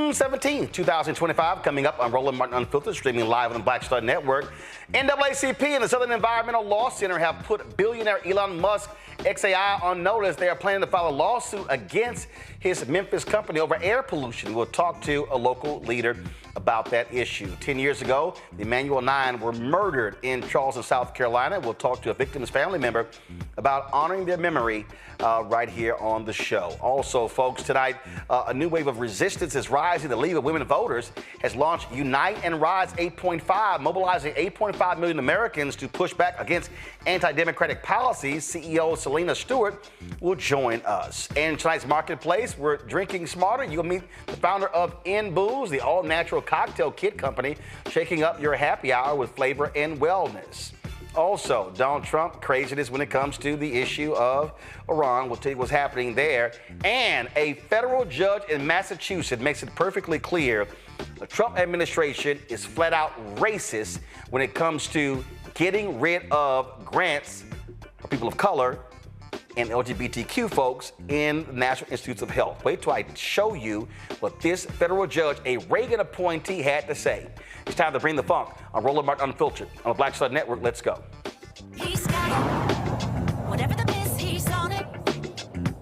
June 17, 2025, coming up on Roland Martin Unfiltered, streaming live on the Black Star Network. NAACP and the Southern Environmental Law Center have put billionaire Elon Musk, xAI, on notice. They are planning to file a lawsuit against his Memphis company over air pollution. We'll talk to a local leader about that issue. 10 years ago, the Emanuel 9 were murdered in Charleston, South Carolina. We'll talk to a victim's family member about honoring their memory right here on the show. Also, folks, tonight, a new wave of resistance is rising. The League of Women Voters has launched Unite and Rise 8.5, mobilizing 8.5 million Americans to push back against anti-democratic policies. CEO Celina Stewart will join us. And tonight's Marketplace, we're drinking smarter. You'll meet the founder of InBooze, the all-natural cocktail kit company, shaking up your happy hour with flavor and wellness. Also, Donald Trump craziness when it comes to the issue of Iran. We'll tell you what's happening there. And a federal judge in Massachusetts makes it perfectly clear the Trump administration is flat out racist when it comes to getting rid of grants for people of color and LGBTQ folks in the National Institutes of Health. Wait till I show you what this federal judge, a Reagan appointee, had to say. It's time to bring the funk on Roland Martin Unfiltered on the Black Star Network. Let's go. He's got it. Whatever the miss, he's on it.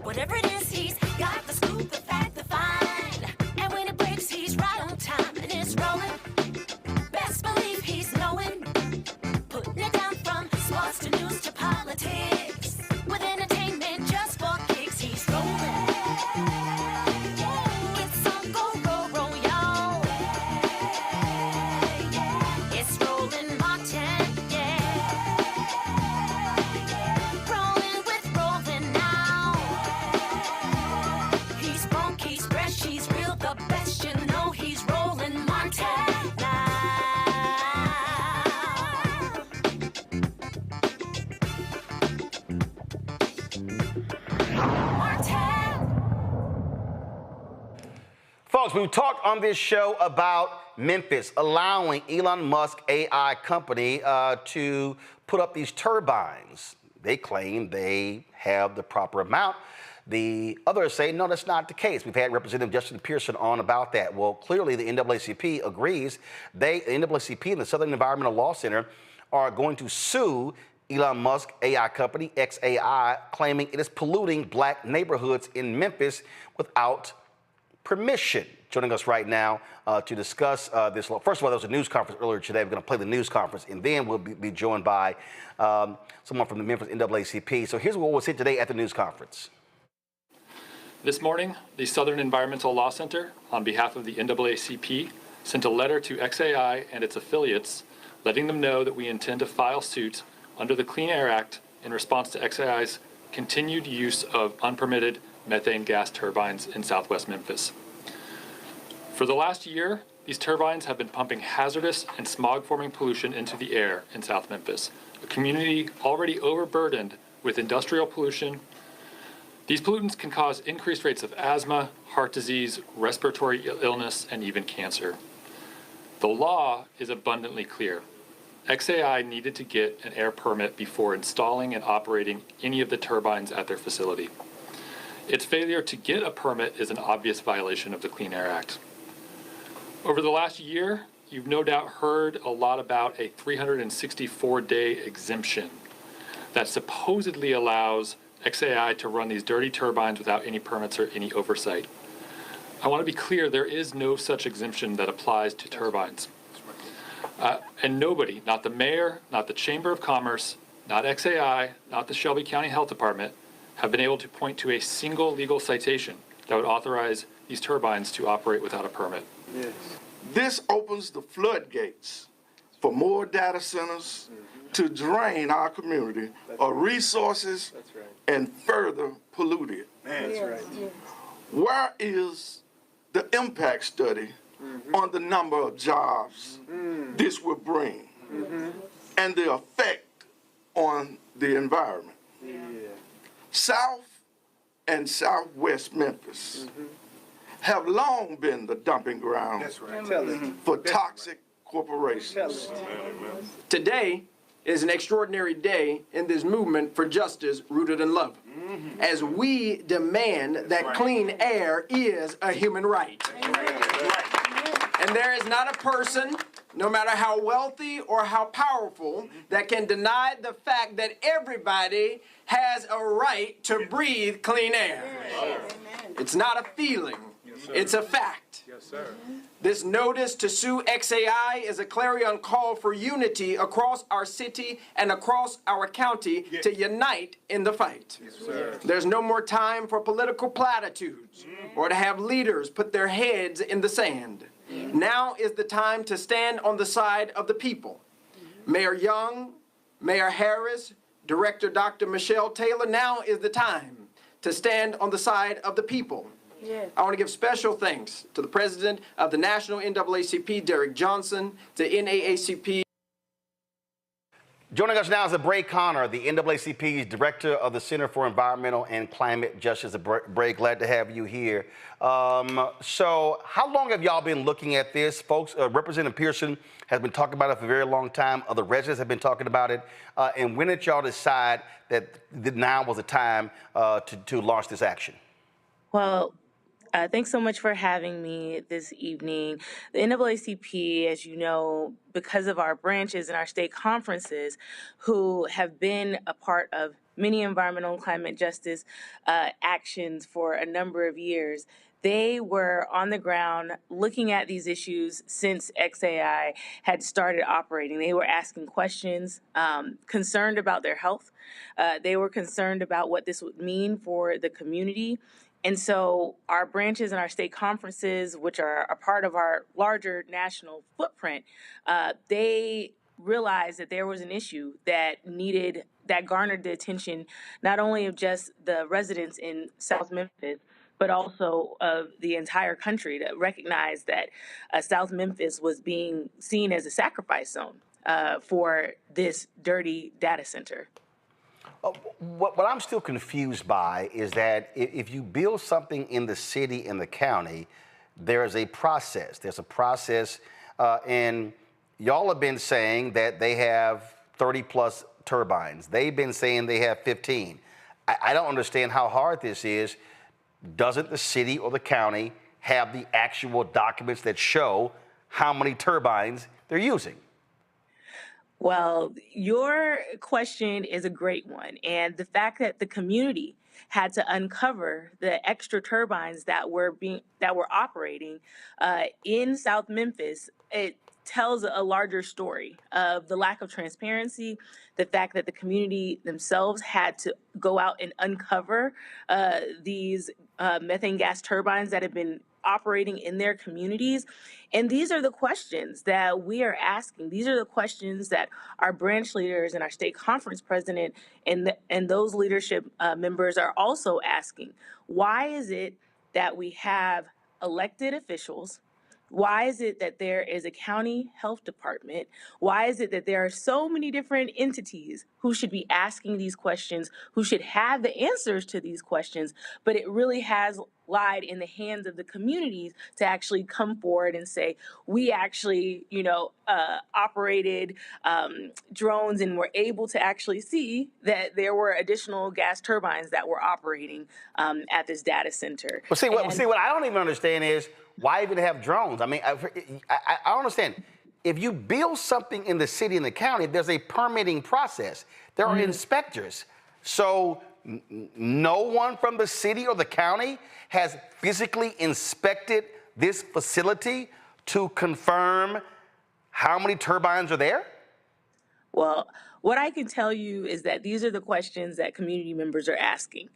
Whatever it is, he's got the scoop, the fact, the find. And when it breaks, he's right on time and it's rolling. Best believe he's knowing. Putting it down from sports to news to politics. With entertainment just for kicks, he's rolling. It's on go, roll, y'all. It's Roland Martin, yeah. Rolling with Roland now. He's funky, he's fresh, he's real, the best, you know he's Roland Martin now. Folks, we've talked on this show about Memphis allowing Elon Musk AI company to put up these turbines. They claim they have the proper amount. The others say, no, that's not the case. We've had Representative Justin Pearson on about that. Well, clearly the NAACP agrees. The NAACP and the Southern Environmental Law Center are going to sue Elon Musk AI company, xAI, claiming it is polluting black neighborhoods in Memphis without permission. Joining us right now to discuss this law. First of all, there was a news conference earlier today. We're going to play the news conference, and then we'll be joined by someone from the Memphis NAACP. So here's what we'll say today at the news conference. This morning, the Southern Environmental Law Center, on behalf of the NAACP, sent a letter to xAI and its affiliates, letting them know that we intend to file suit under the Clean Air Act in response to xAI's continued use of unpermitted methane gas turbines in southwest Memphis. For the last year, these turbines have been pumping hazardous and smog-forming pollution into the air in South Memphis, a community already overburdened with industrial pollution. These pollutants can cause increased rates of asthma, heart disease, respiratory illness, and even cancer. The law is abundantly clear. xAI needed to get an air permit before installing and operating any of the turbines at their facility. Its failure to get a permit is an obvious violation of the Clean Air Act. Over the last year, you've no doubt heard a lot about a 364-day exemption that supposedly allows xAI to run these dirty turbines without any permits or any oversight. I want to be clear, there is no such exemption that applies to turbines. And nobody, not the mayor, not the Chamber of Commerce, not xAI, not the Shelby County Health Department, have been able to point to a single legal citation that would authorize these turbines to operate without a permit. Yes. This opens the floodgates for more data centers to drain our community of resources and further pollute it. That's right. Where is the impact study on the number of jobs this will bring and the effect on the environment? South and southwest Memphis have long been the dumping ground for toxic corporations. Today is an extraordinary day in this movement for justice rooted in love, as we demand that clean air is a human right. And there is not a person, no matter how wealthy or how powerful, that can deny the fact that everybody has a right to breathe clean air. It's not a feeling, it's a fact. This notice to sue xAI is a clarion call for unity across our city and across our county to unite in the fight. There's no more time for political platitudes or to have leaders put their heads in the sand. Now is the time to stand on the side of the people. Mayor Young, Mayor Harris, Director Dr. Michelle Taylor, now is the time to stand on the side of the people. I want to give special thanks to the president of the National NAACP, Derek Johnson, to NAACP. Joining us now is Bray Connor, the NAACP's Director of the Center for Environmental and Climate Justice. Bray, glad to have you here. So how long have y'all been looking at this, folks? Representative Pearson has been talking about it for a very long time. Other residents have been talking about it. And when did y'all decide that now was the time to launch this action? Well, thanks so much for having me this evening. The NAACP, as you know, because of our branches and our state conferences, who have been a part of many environmental and climate justice actions for a number of years, they were on the ground looking at these issues since xAI had started operating. They were asking questions, concerned about their health. They were concerned about what this would mean for the community. And so our branches and our state conferences, which are a part of our larger national footprint, they realized that there was an issue that garnered the attention not only of just the residents in South Memphis, but also of the entire country, to recognize that South Memphis was being seen as a sacrifice zone for this dirty data center. What I'm still confused by is that if you build something in the city and the county, there is a process. There's a process, and y'all have been saying that they have 30 plus turbines. They've been saying they have 15. I don't understand how hard this is. Doesn't the city or the county have the actual documents that show how many turbines they're using? Well, your question is a great one. And the fact that the community had to uncover the extra turbines that were operating in South Memphis, it tells a larger story of the lack of transparency, the fact that the community themselves had to go out and uncover these methane gas turbines that have been operating in their communities. And these are the questions that we are asking. These are the questions that our branch leaders and our state conference president and those leadership members are also asking. Why is it that we have elected officials? Why is it that there is a county health department? Why is it that there are so many different entities who should be asking these questions, who should have the answers to these questions, but it really has lied in the hands of the communities to actually come forward and say, we actually, operated drones and were able to actually see that there were additional gas turbines that were operating at this data center. Well, what I don't even understand is, why even have drones? I mean, I don't understand. If you build something in the city and the county, there's a permitting process. There are inspectors. So no one from the city or the county has physically inspected this facility to confirm how many turbines are there? Well, what I can tell you is that these are the questions that community members are asking.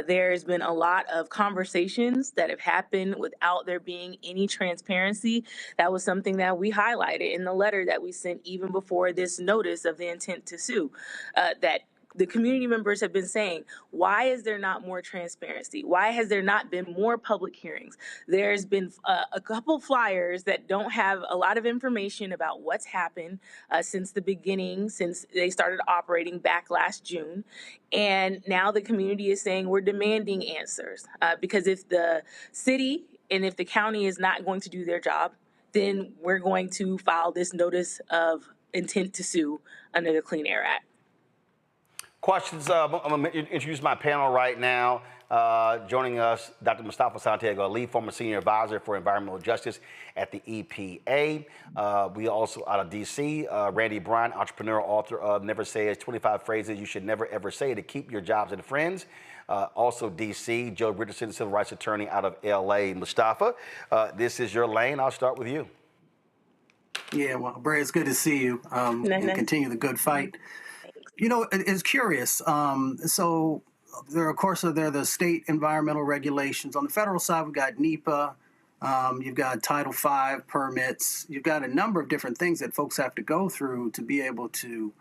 There's been a lot of conversations that have happened without there being any transparency. That was something that we highlighted in the letter that we sent even before this notice of the intent to sue, that the community members have been saying, why is there not more transparency? Why has there not been more public hearings? There's been a couple flyers that don't have a lot of information about what's happened since the beginning, since they started operating back last June. And now the community is saying we're demanding answers because if the city and if the county is not going to do their job, then we're going to file this notice of intent to sue under the Clean Air Act. Questions? I'm going to introduce my panel right now. Joining us, Dr. Mustafa Santiago Ali, former senior advisor for environmental justice at the EPA. We also out of D.C., Randy Bryant, entrepreneur, author of Never Say It, 25 Phrases You Should Never Ever Say to Keep Your Jobs and Friends. Also D.C., Joe Richardson, civil rights attorney out of L.A. Mustafa, this is your lane. I'll start with you. Yeah, well, Bray, it's good to see you and continue the good fight. You know, it's curious. So there, of course, there are the state environmental regulations. On the federal side, we've got NEPA. You've got Title V permits. You've got a number of different things that folks have to go through to be able to,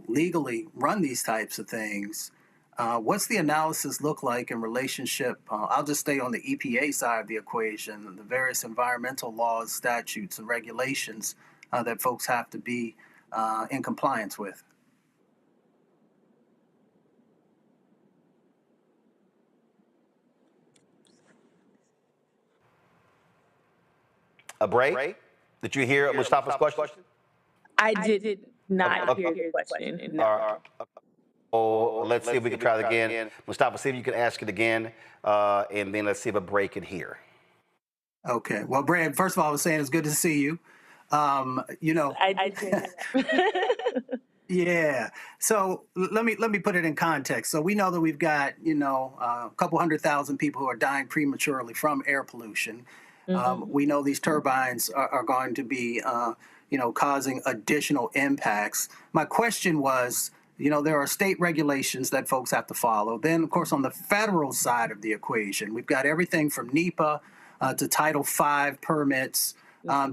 legally run these types of things. What's the analysis look like in relationship? I'll just stay on the EPA side of the equation, the various environmental laws, statutes, and regulations that folks have to be in compliance with. Bray, did you hear Mustafa's question? I did not hear your question. No. Oh, let's see if we can try it again. Mustafa, see if you can ask it again, and then let's see if a Bray can hear. Okay. Well, Brad, first of all, I was saying it's good to see you. I did. Yeah. So let me put it in context. So we know that we've got, a couple 100,000 people who are dying prematurely from air pollution. We know these turbines are going to be, causing additional impacts. My question was, there are state regulations that folks have to follow. Then, of course, on the federal side of the equation, we've got everything from NEPA to Title V permits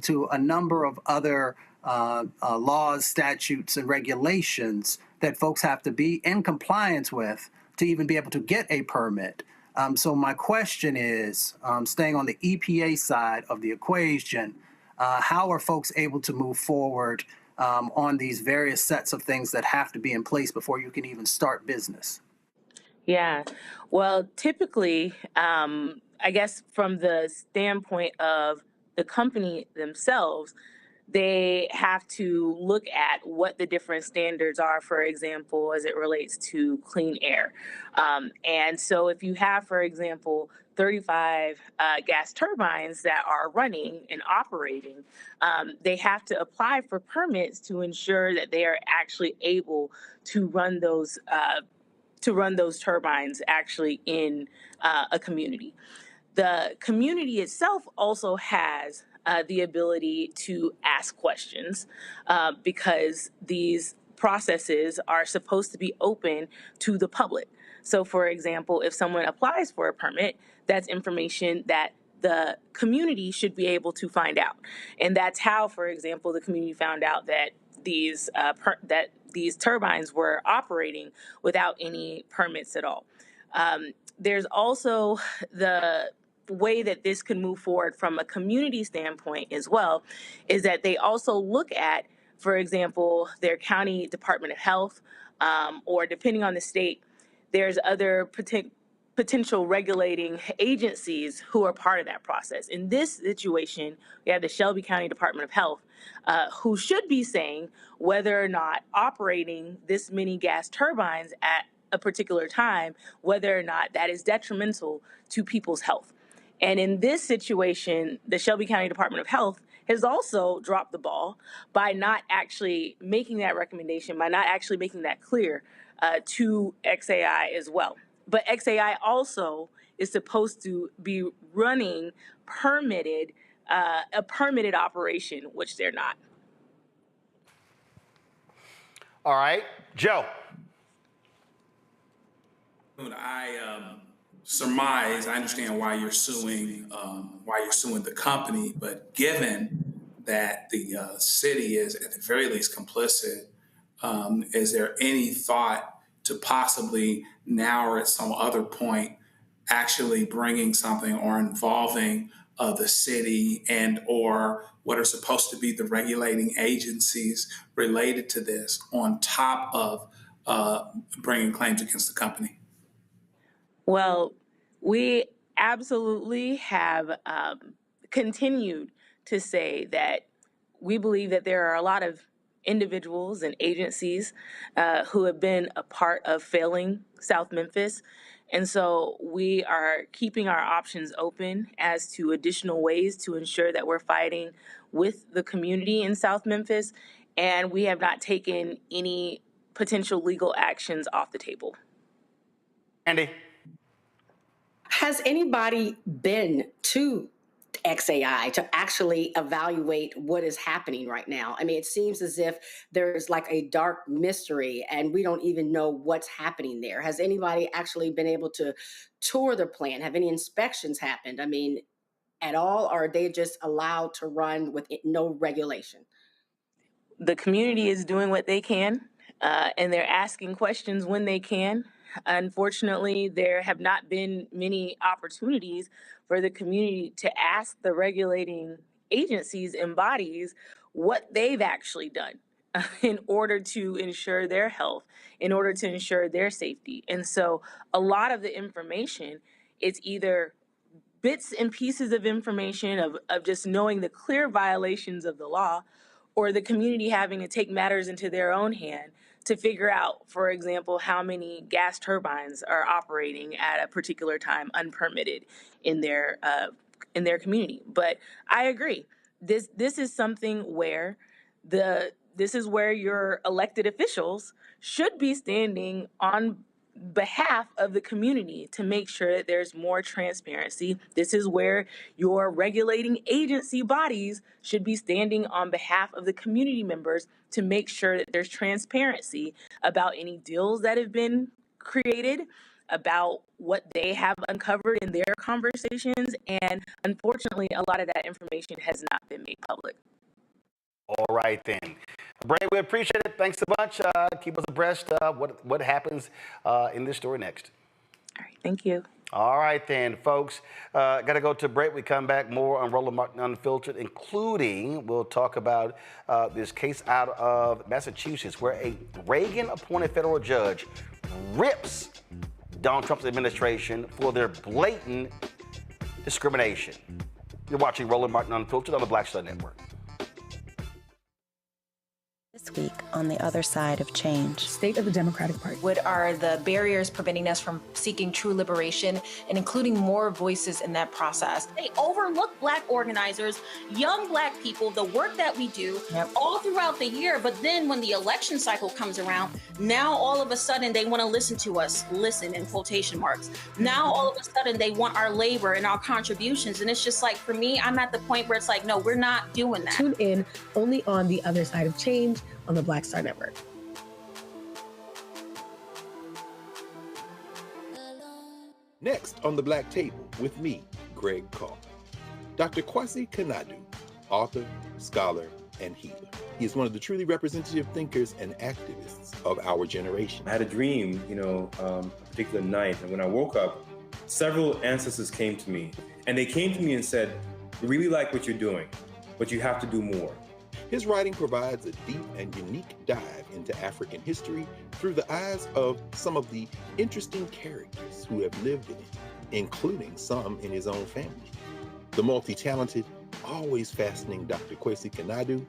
to a number of other laws, statutes, and regulations that folks have to be in compliance with to even be able to get a permit. So my question is, staying on the EPA side of the equation, how are folks able to move forward on these various sets of things that have to be in place before you can even start business? Yeah. Well, typically, I guess from the standpoint of the company themselves, they have to look at what the different standards are, for example, as it relates to clean air. And so if you have, for example, 35 gas turbines that are running and operating, they have to apply for permits to ensure that they are actually able to run those turbines actually in a community. The community itself also has the ability to ask questions because these processes are supposed to be open to the public. So, for example, if someone applies for a permit, that's information that the community should be able to find out. And that's how, for example, the community found out that these turbines were operating without any permits at all. There's also the way that this can move forward from a community standpoint as well, is that they also look at, for example, their county Department of Health, or depending on the state, there's other potential regulating agencies who are part of that process. In this situation, we have the Shelby County Department of Health, who should be saying whether or not operating this many gas turbines at a particular time, whether or not that is detrimental to people's health. And in this situation, the Shelby County Department of Health has also dropped the ball by not actually making that recommendation, by not actually making that clear to xAI as well. But xAI also is supposed to be running a permitted operation, which they're not. All right, Joe. I surmise, I understand why you're suing the company, but given that the city is at the very least complicit, is there any thought to possibly now or at some other point actually bringing something or involving the city and or what are supposed to be the regulating agencies related to this on top of bringing claims against the company? Well, we absolutely have continued to say that we believe that there are a lot of individuals and agencies who have been a part of failing South Memphis. And so we are keeping our options open as to additional ways to ensure that we're fighting with the community in South Memphis. And we have not taken any potential legal actions off the table. Andy? Has anybody been to xAI to actually evaluate what is happening right now? I mean, it seems as if there's like a dark mystery and we don't even know what's happening there. Has anybody actually been able to tour the plant? Have any inspections happened? I mean, at all, or are they just allowed to run with no regulation? The community is doing what they can, and they're asking questions when they can. Unfortunately, there have not been many opportunities for the community to ask the regulating agencies and bodies what they've actually done in order to ensure their health, in order to ensure their safety. And so a lot of the information, it's either bits and pieces of information of just knowing the clear violations of the law, or the community having to take matters into their own hand to figure out, for example, how many gas turbines are operating at a particular time unpermitted in their community. But I agree. This is something where this is where your elected officials should be standing on behalf of the community to make sure that there's more transparency. This is where your regulating agency bodies should be standing on behalf of the community members to make sure that there's transparency about any deals that have been created, about what they have uncovered in their conversations. And unfortunately, a lot of that information has not been made public. All right, then. Bray, we appreciate it. Thanks a bunch. Keep us abreast of what happens in this story next. All right, thank you. All right, then, folks. Got to go to break. We come back more on Roland Martin Unfiltered, including we'll talk about this case out of Massachusetts where a Reagan-appointed federal judge rips Donald Trump's administration for their blatant discrimination. You're watching Roland Martin Unfiltered on the Black Star Network. This week on the other side of change. State of the Democratic Party. What are the barriers preventing us from seeking true liberation and including more voices in that process? They overlook Black organizers, young Black people, the work that we do all throughout the year. But then when the election cycle comes around, now all of a sudden they want to listen to us, listen in quotation marks. Now all of a sudden they want our labor and our contributions. And it's just like, for me, I'm at the point where it's like, no, we're not doing that. Tune in only on the other side of change on the Black Star Network. Next on the Black Table with me, Greg Carr. Dr. Kwasi Kanadu, author, scholar, and healer. He is one of the truly representative thinkers and activists of our generation. I had a dream, a particular night, and when I woke up, several ancestors came to me, and they came to me and said, "We really like what you're doing, but you have to do more." His writing provides a deep and unique dive into African history through the eyes of some of the interesting characters who have lived in it, including some in his own family. The multi-talented, always fascinating Dr. Kwasi Kanadu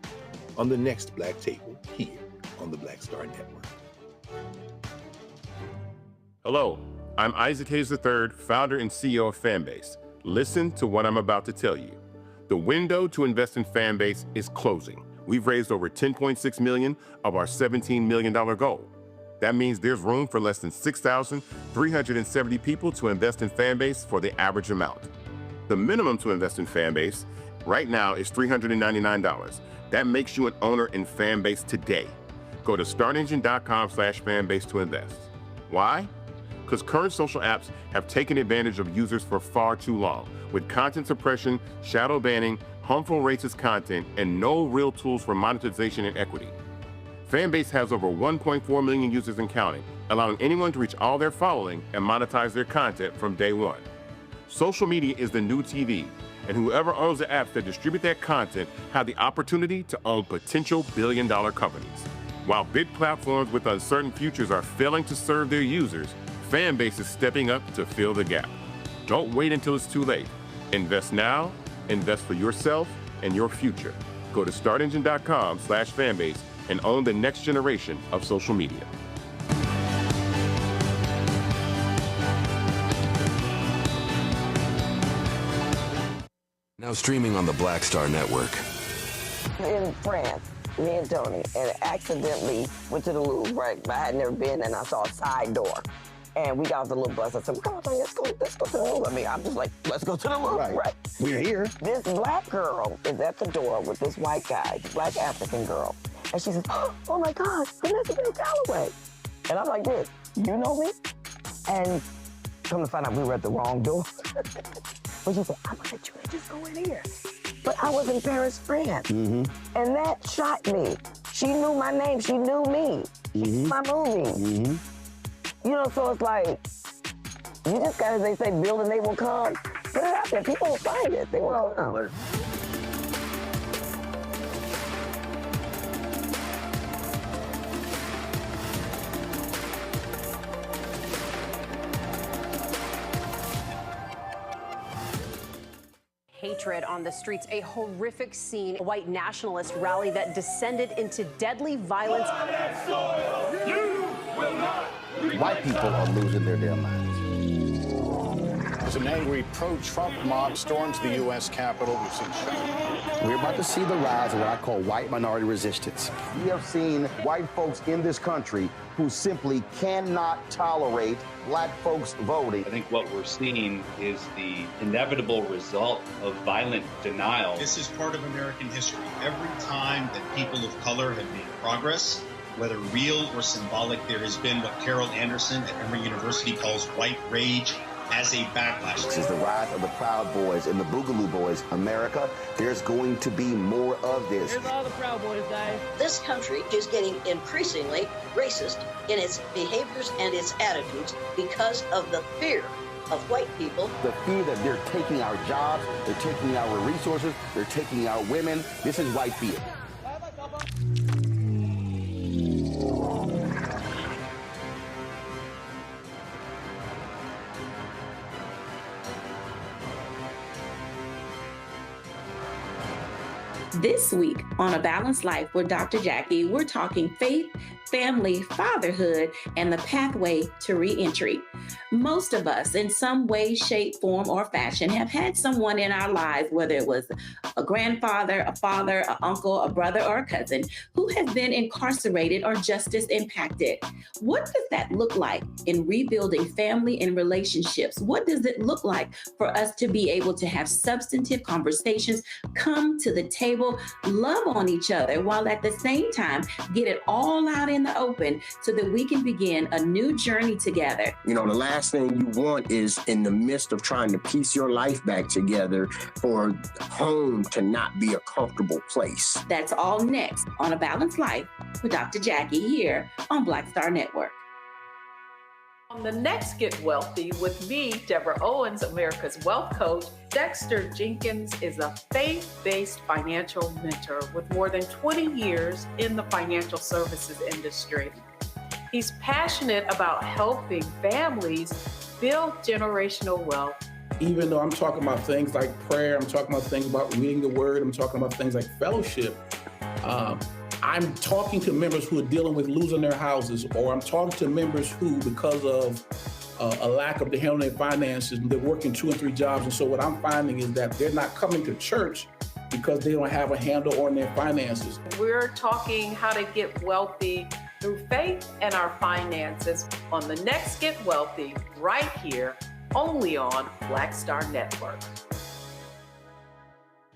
on the next Black Table here on the Black Star Network. Hello, I'm Isaac Hayes III, founder and CEO of Fanbase. Listen to what I'm about to tell you. The window to invest in Fanbase is closing. We've raised over $10.6 million of our $17 million goal. That means there's room for less than 6,370 people to invest in Fanbase for the average amount. The minimum to invest in Fanbase right now is $399. That makes you an owner in Fanbase today. Go to startengine.com/fanbase to invest. Why? Because current social apps have taken advantage of users for far too long, with content suppression, shadow banning, harmful racist content, and no real tools for monetization and equity. Fanbase has over 1.4 million users and counting, allowing anyone to reach all their following and monetize their content from day one. Social media is the new TV, and whoever owns the apps that distribute that content have the opportunity to own potential billion-dollar companies. While big platforms with uncertain futures are failing to serve their users, Fanbase is stepping up to fill the gap. Don't wait until it's too late. Invest now, invest for yourself and your future. Go to startengine.com/fanbase and own the next generation of social media. Now streaming on the Black Star Network. In France, me and Tony, and accidentally went to the Louvre, right? But I had never been, and I saw a side door. And we got off the little bus. I said, come on, Tony, let's go to the Louvre. I mean, I'm just like, let's go to the Louvre, right? We're here. This black girl is at the door with this white guy, black African girl. And she says, oh my God, Vanessa Bell Calloway. And I'm like this, you know me? And come to find out we were at the wrong door. But she said, I'm gonna let you just go in here. But I was in Paris, France. And that shocked me. She knew my name, she knew me. She knew my movie. You know, so it's like, you just gotta, they say, build and they will come. Put it out there, people will find it, they will come. Hatred on the streets, a horrific scene, a white nationalist rally that descended into deadly violence. White people are losing their damn minds. An angry pro-Trump mob storms the U.S. Capitol. We've seen We're about to see the rise of what I call white minority resistance. We have seen white folks in this country who simply cannot tolerate black folks voting. I think what we're seeing is the inevitable result of violent denial. This is part of American history. Every time that people of color have made progress, whether real or symbolic, there has been what Carol Anderson at Emory University calls white rage as a backlash. This is the rise of the Proud Boys and the Boogaloo Boys. America, there's going to be more of this. Here's all the Proud Boys, guys. This country is getting increasingly racist in its behaviors and its attitudes because of the fear of white people. The fear that they're taking our jobs, they're taking our resources, they're taking our women. This is white fear. This week on A Balanced Life with Dr. Jackie, we're talking faith, family, fatherhood, and the pathway to reentry. Most of us, in some way, shape, form, or fashion, have had someone in our lives, whether it was a grandfather, a father, an uncle, a brother, or a cousin, who has been incarcerated or justice impacted. What does that look like in rebuilding family and relationships? What does it look like for us to be able to have substantive conversations, come to the table, love on each other, while at the same time get it all out in the open so that we can begin a new journey together? You know, the last thing you want is, in the midst of trying to piece your life back together, for home to not be a comfortable place. That's all next on A Balanced Life with Dr. Jackie here on Black Star Network. On the next Get Wealthy with me, Deborah Owens, America's Wealth Coach, Dexter Jenkins is a faith-based financial mentor with more than 20 years in the financial services industry. He's passionate about helping families build generational wealth. Even though I'm talking about things like prayer, I'm talking about things about reading the word, I'm talking about things like fellowship, I'm talking to members who are dealing with losing their houses, or I'm talking to members who, because of a lack of the handling their finances, they're working 2 and 3 jobs. And so what I'm finding is that they're not coming to church because they don't have a handle on their finances. We're talking how to get wealthy through faith and our finances on the next Get Wealthy, right here, only on Black Star Network.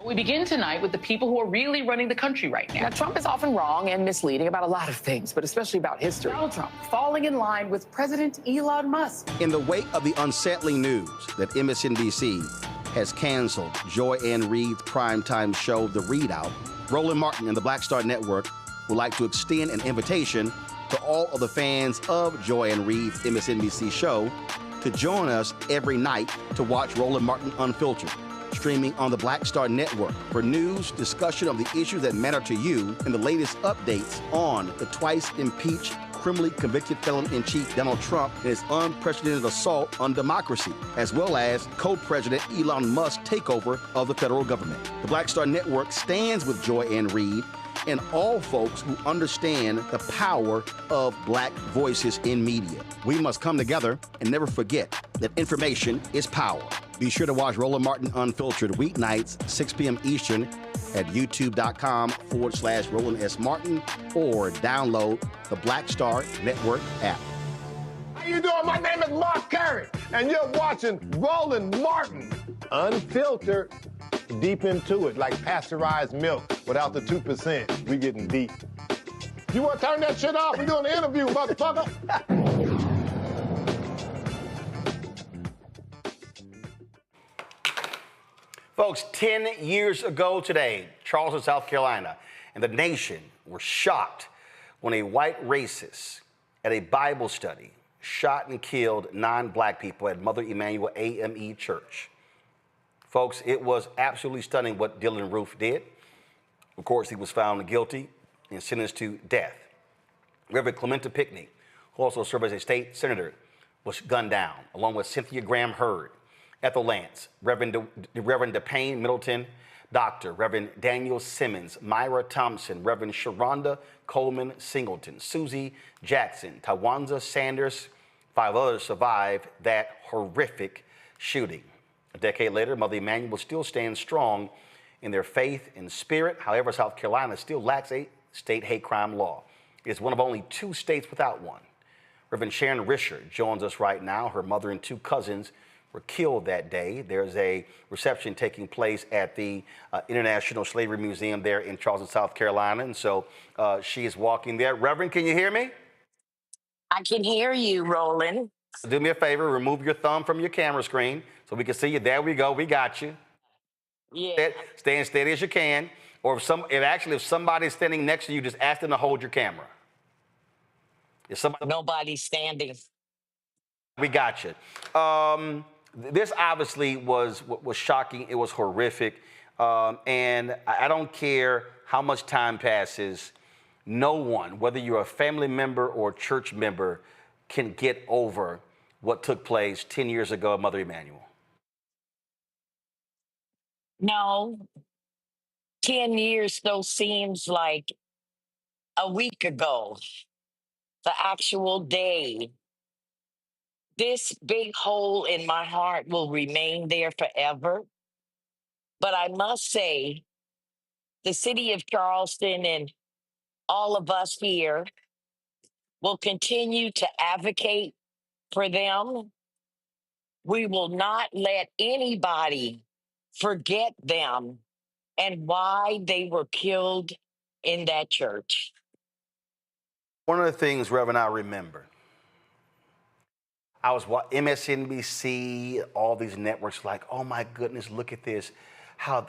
We begin tonight with the people who are really running the country right now. Now, Trump is often wrong and misleading about a lot of things, but especially about history. Donald Trump falling in line with President Elon Musk. In the wake of the unsettling news that MSNBC has canceled Joy Ann Reid's primetime show, The Readout, Roland Martin and the Black Star Network would like to extend an invitation to all of the fans of Joy Ann Reid's MSNBC show to join us every night to watch Roland Martin Unfiltered, streaming on the Black Star Network for news, discussion of the issues that matter to you, and the latest updates on the twice impeached criminally convicted felon-in-chief Donald Trump and his unprecedented assault on democracy, as well as co-president Elon Musk's takeover of the federal government. The Black Star Network stands with Joy Ann Reid and all folks who understand the power of black voices in media. We must come together and never forget that information is power. Be sure to watch Roland Martin Unfiltered weeknights, 6 p.m. Eastern at youtube.com/Roland S. Martin or download the Black Star Network app. How you doing? My name is Mark Carey, and you're watching Roland Martin Unfiltered. Deep into it, like pasteurized milk without the 2%. We getting deep. You want to turn that shit off? We're doing an interview, motherfucker. Folks, 10 years ago today, Charleston, South Carolina, and the nation were shocked when a white racist at a Bible study shot and killed 9 black people at Mother Emanuel AME Church. Folks, it was absolutely stunning what Dylan Roof did. Of course, he was found guilty and sentenced to death. Reverend Clementa Pinckney, who also served as a state senator, was gunned down, along with Cynthia Graham Hurd, Ethel Lance, Reverend DePayne Middleton, Dr. Reverend Daniel Simmons, Myra Thompson, Reverend Sharonda Coleman Singleton, Susie Jackson, Tawanza Sanders. 5 others survived that horrific shooting. A decade later, Mother Emanuel still stands strong in their faith and spirit. However, South Carolina still lacks a state hate crime law. It's one of only 2 states without one. Reverend Sharon Risher joins us right now. Her mother and 2 cousins were killed that day. There's a reception taking place at the International Slavery Museum there in Charleston, South Carolina. And so she is walking there. Reverend, can you hear me? I can hear you, Roland. Do me a favor, remove your thumb from your camera screen so we can see you. There we go, we got you. Yeah. Stay as steady as you can. Or if somebody's standing next to you, just ask them to hold your camera. Nobody's standing. We got you. This obviously was shocking. It was horrific. And I don't care how much time passes, no one, whether you're a family member or church member, can get over what took place 10 years ago at Mother Emanuel. No, 10 years though seems like a week ago, the actual day. This big hole in my heart will remain there forever. But I must say, the city of Charleston and all of us here will continue to advocate for them. We will not let anybody forget them and why they were killed in that church. One of the things, Reverend, I remember, I was watching MSNBC, all these networks, like, oh my goodness, look at this, how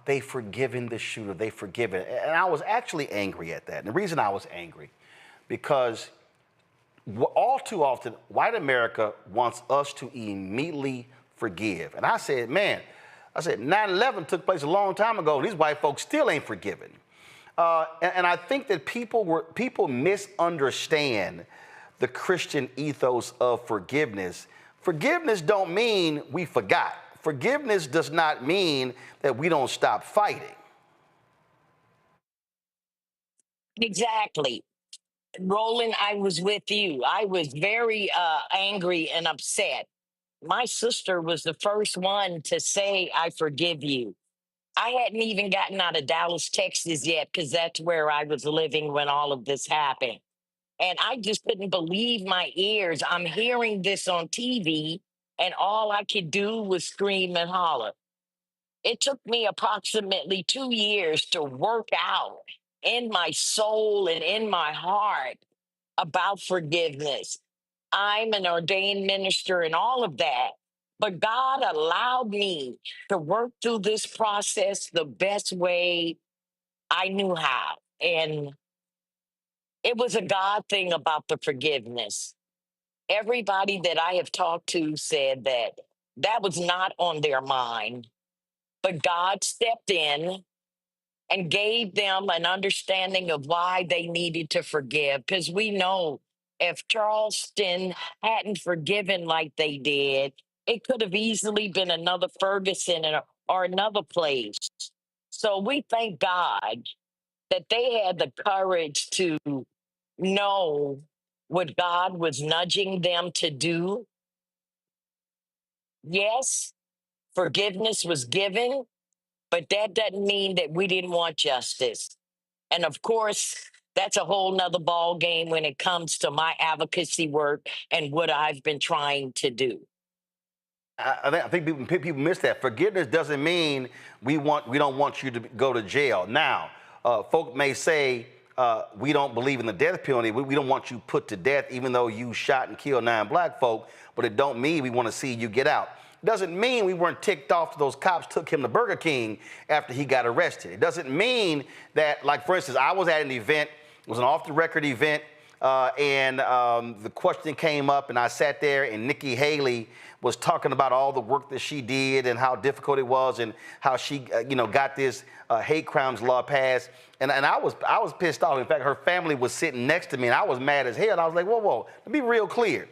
they forgiven the shooter, they forgiven. And I was actually angry at that. And the reason I was angry, because all too often, white America wants us to immediately forgive. And I said, 9/11 took place a long time ago, and these white folks still ain't forgiven. And I think that people misunderstand the Christian ethos of forgiveness. Forgiveness don't mean we forgot. Forgiveness does not mean that we don't stop fighting. Exactly. Roland, I was with you. I was very angry and upset. My sister was the first one to say, I forgive you. I hadn't even gotten out of Dallas, Texas yet, because that's where I was living when all of this happened. And I just couldn't believe my ears. I'm hearing this on TV, and all I could do was scream and holler. It took me approximately 2 years to work out in my soul and in my heart about forgiveness. I'm an ordained minister and all of that. But God allowed me to work through this process the best way I knew how. And it was a God thing about the forgiveness. Everybody that I have talked to said that that was not on their mind, but God stepped in and gave them an understanding of why they needed to forgive. Because we know if Charleston hadn't forgiven like they did, it could have easily been another Ferguson or another place. So we thank God that they had the courage to know what God was nudging them to do. Yes, forgiveness was given, but that doesn't mean that we didn't want justice. And of course, that's a whole nother ball game when it comes to my advocacy work and what I've been trying to do. I think people miss that. Forgiveness doesn't mean we don't want you to go to jail. Now, folk may say we don't believe in the death penalty. We don't want you put to death, even though you shot and killed 9 black folk. But it don't mean we want to see you get out. Doesn't mean we weren't ticked off that those cops took him to Burger King after he got arrested. It doesn't mean that, like, for instance, I was at an event. It was an off-the-record event. The question came up, and I sat there, and Nikki Haley was talking about all the work that she did and how difficult it was and how she, got this hate crimes law passed. And I was pissed off. In fact, her family was sitting next to me, and I was mad as hell. And I was like, whoa, let me be real clear.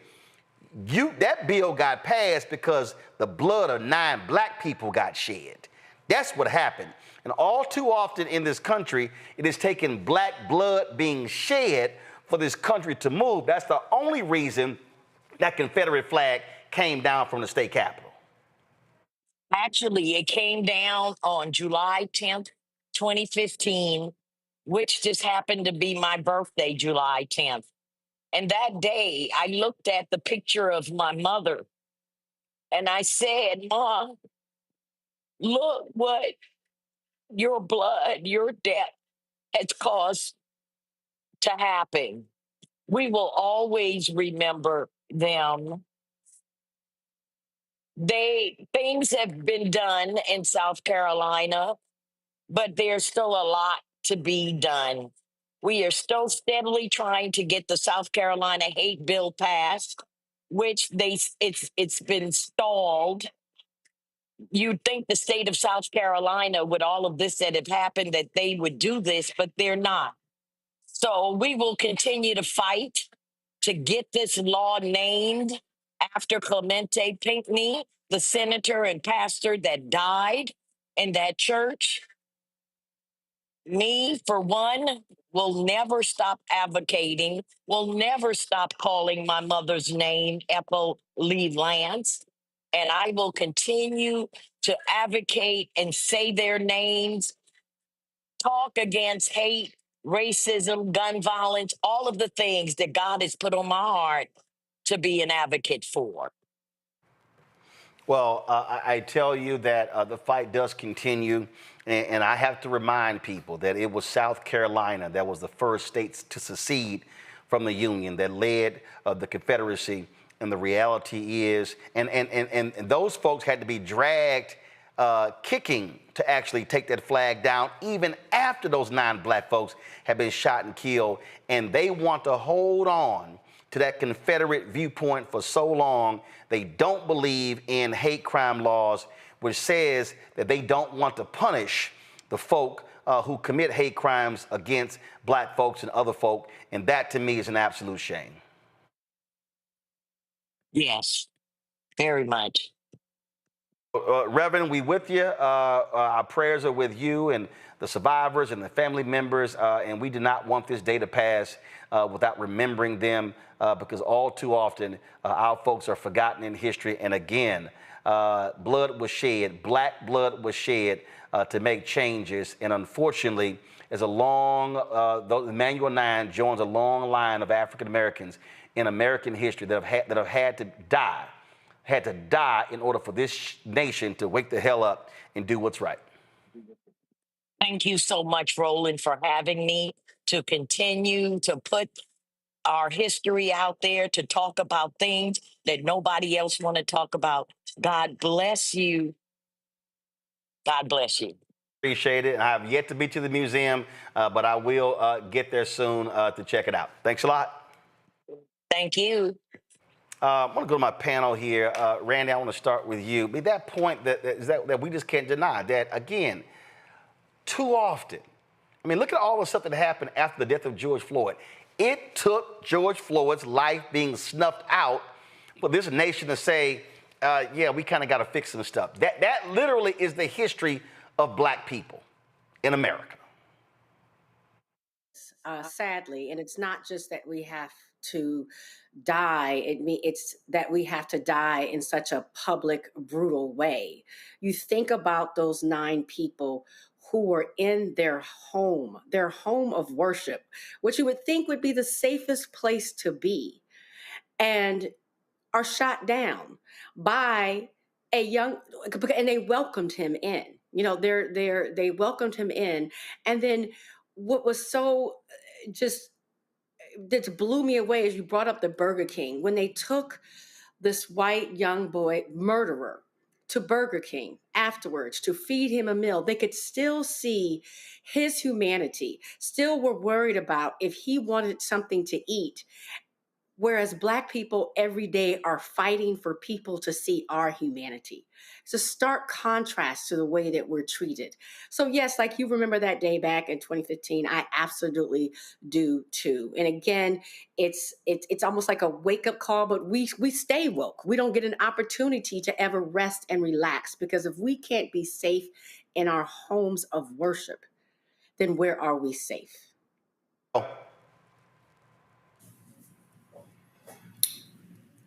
That bill got passed because the blood of 9 black people got shed. That's what happened. And all too often in this country, it is taking black blood being shed for this country to move. That's the only reason that Confederate flag came down from the state capitol. Actually, it came down on July 10th, 2015, which just happened to be my birthday, July 10th. And that day, I looked at the picture of my mother and I said, Mom, look what your blood, your death has caused to happen. We will always remember them. Things have been done in South Carolina, but there's still a lot to be done. We are still steadily trying to get the South Carolina hate bill passed, which it's been stalled. You'd think the state of South Carolina, with all of this that have happened, that they would do this, but they're not. So we will continue to fight to get this law named after Clemente Pinckney, the senator and pastor that died in that church. Me, for one, will never stop advocating, will never stop calling my mother's name, Ethel Lee Lance. And I will continue to advocate and say their names, talk against hate, racism, gun violence, all of the things that God has put on my heart to be an advocate for. Well, I tell you that the fight does continue, and I have to remind people that it was South Carolina that was the first state to secede from the Union, that led the Confederacy, and the reality is, and those folks had to be dragged kicking to actually take that flag down, even after those 9 black folks had been shot and killed, and they want to hold on to that Confederate viewpoint for so long. They don't believe in hate crime laws, which says that they don't want to punish the folk who commit hate crimes against black folks and other folk. And that, to me, is an absolute shame. Yes, very much. Reverend, we with you. Our prayers are with you and the survivors and the family members, and we do not want this day to pass without remembering them, because all too often our folks are forgotten in history. And again, blood was shed, black blood was shed to make changes. And unfortunately, as Emanuel 9 joins a long line of African Americans in American history that have had to die in order for this nation to wake the hell up and do what's right. Thank you so much, Roland, for having me to continue to put our history out there, to talk about things that nobody else want to talk about. God bless you. God bless you. Appreciate it. I have yet to be to the museum, but I will get there soon to check it out. Thanks a lot. Thank you. I want to go to my panel here. Randy, I want to start with you. But that point that we just can't deny that, again, too often I mean, look at all the stuff that happened after the death of George Floyd. It took George Floyd's life being snuffed out for this nation to say, yeah, we kind of got to fix some stuff. That literally is the history of black people in America. Sadly, and it's not just that we have to die, it's that we have to die in such a public, brutal way. You think about those 9 people who were in their home of worship, which you would think would be the safest place to be, and are shot down by a young, and they welcomed him in. You know, they welcomed him in, and then what was so just that blew me away is you brought up the Burger King. When they took this white young boy murderer to Burger King afterwards to feed him a meal, they could still see his humanity, still were worried about if he wanted something to eat. Whereas Black people every day are fighting for people to see our humanity. It's a stark contrast to the way that we're treated. So yes, like you remember that day back in 2015, I absolutely do too. And again, it's almost like a wake-up call, but we stay woke. We don't get an opportunity to ever rest and relax, because if we can't be safe in our homes of worship, then where are we safe?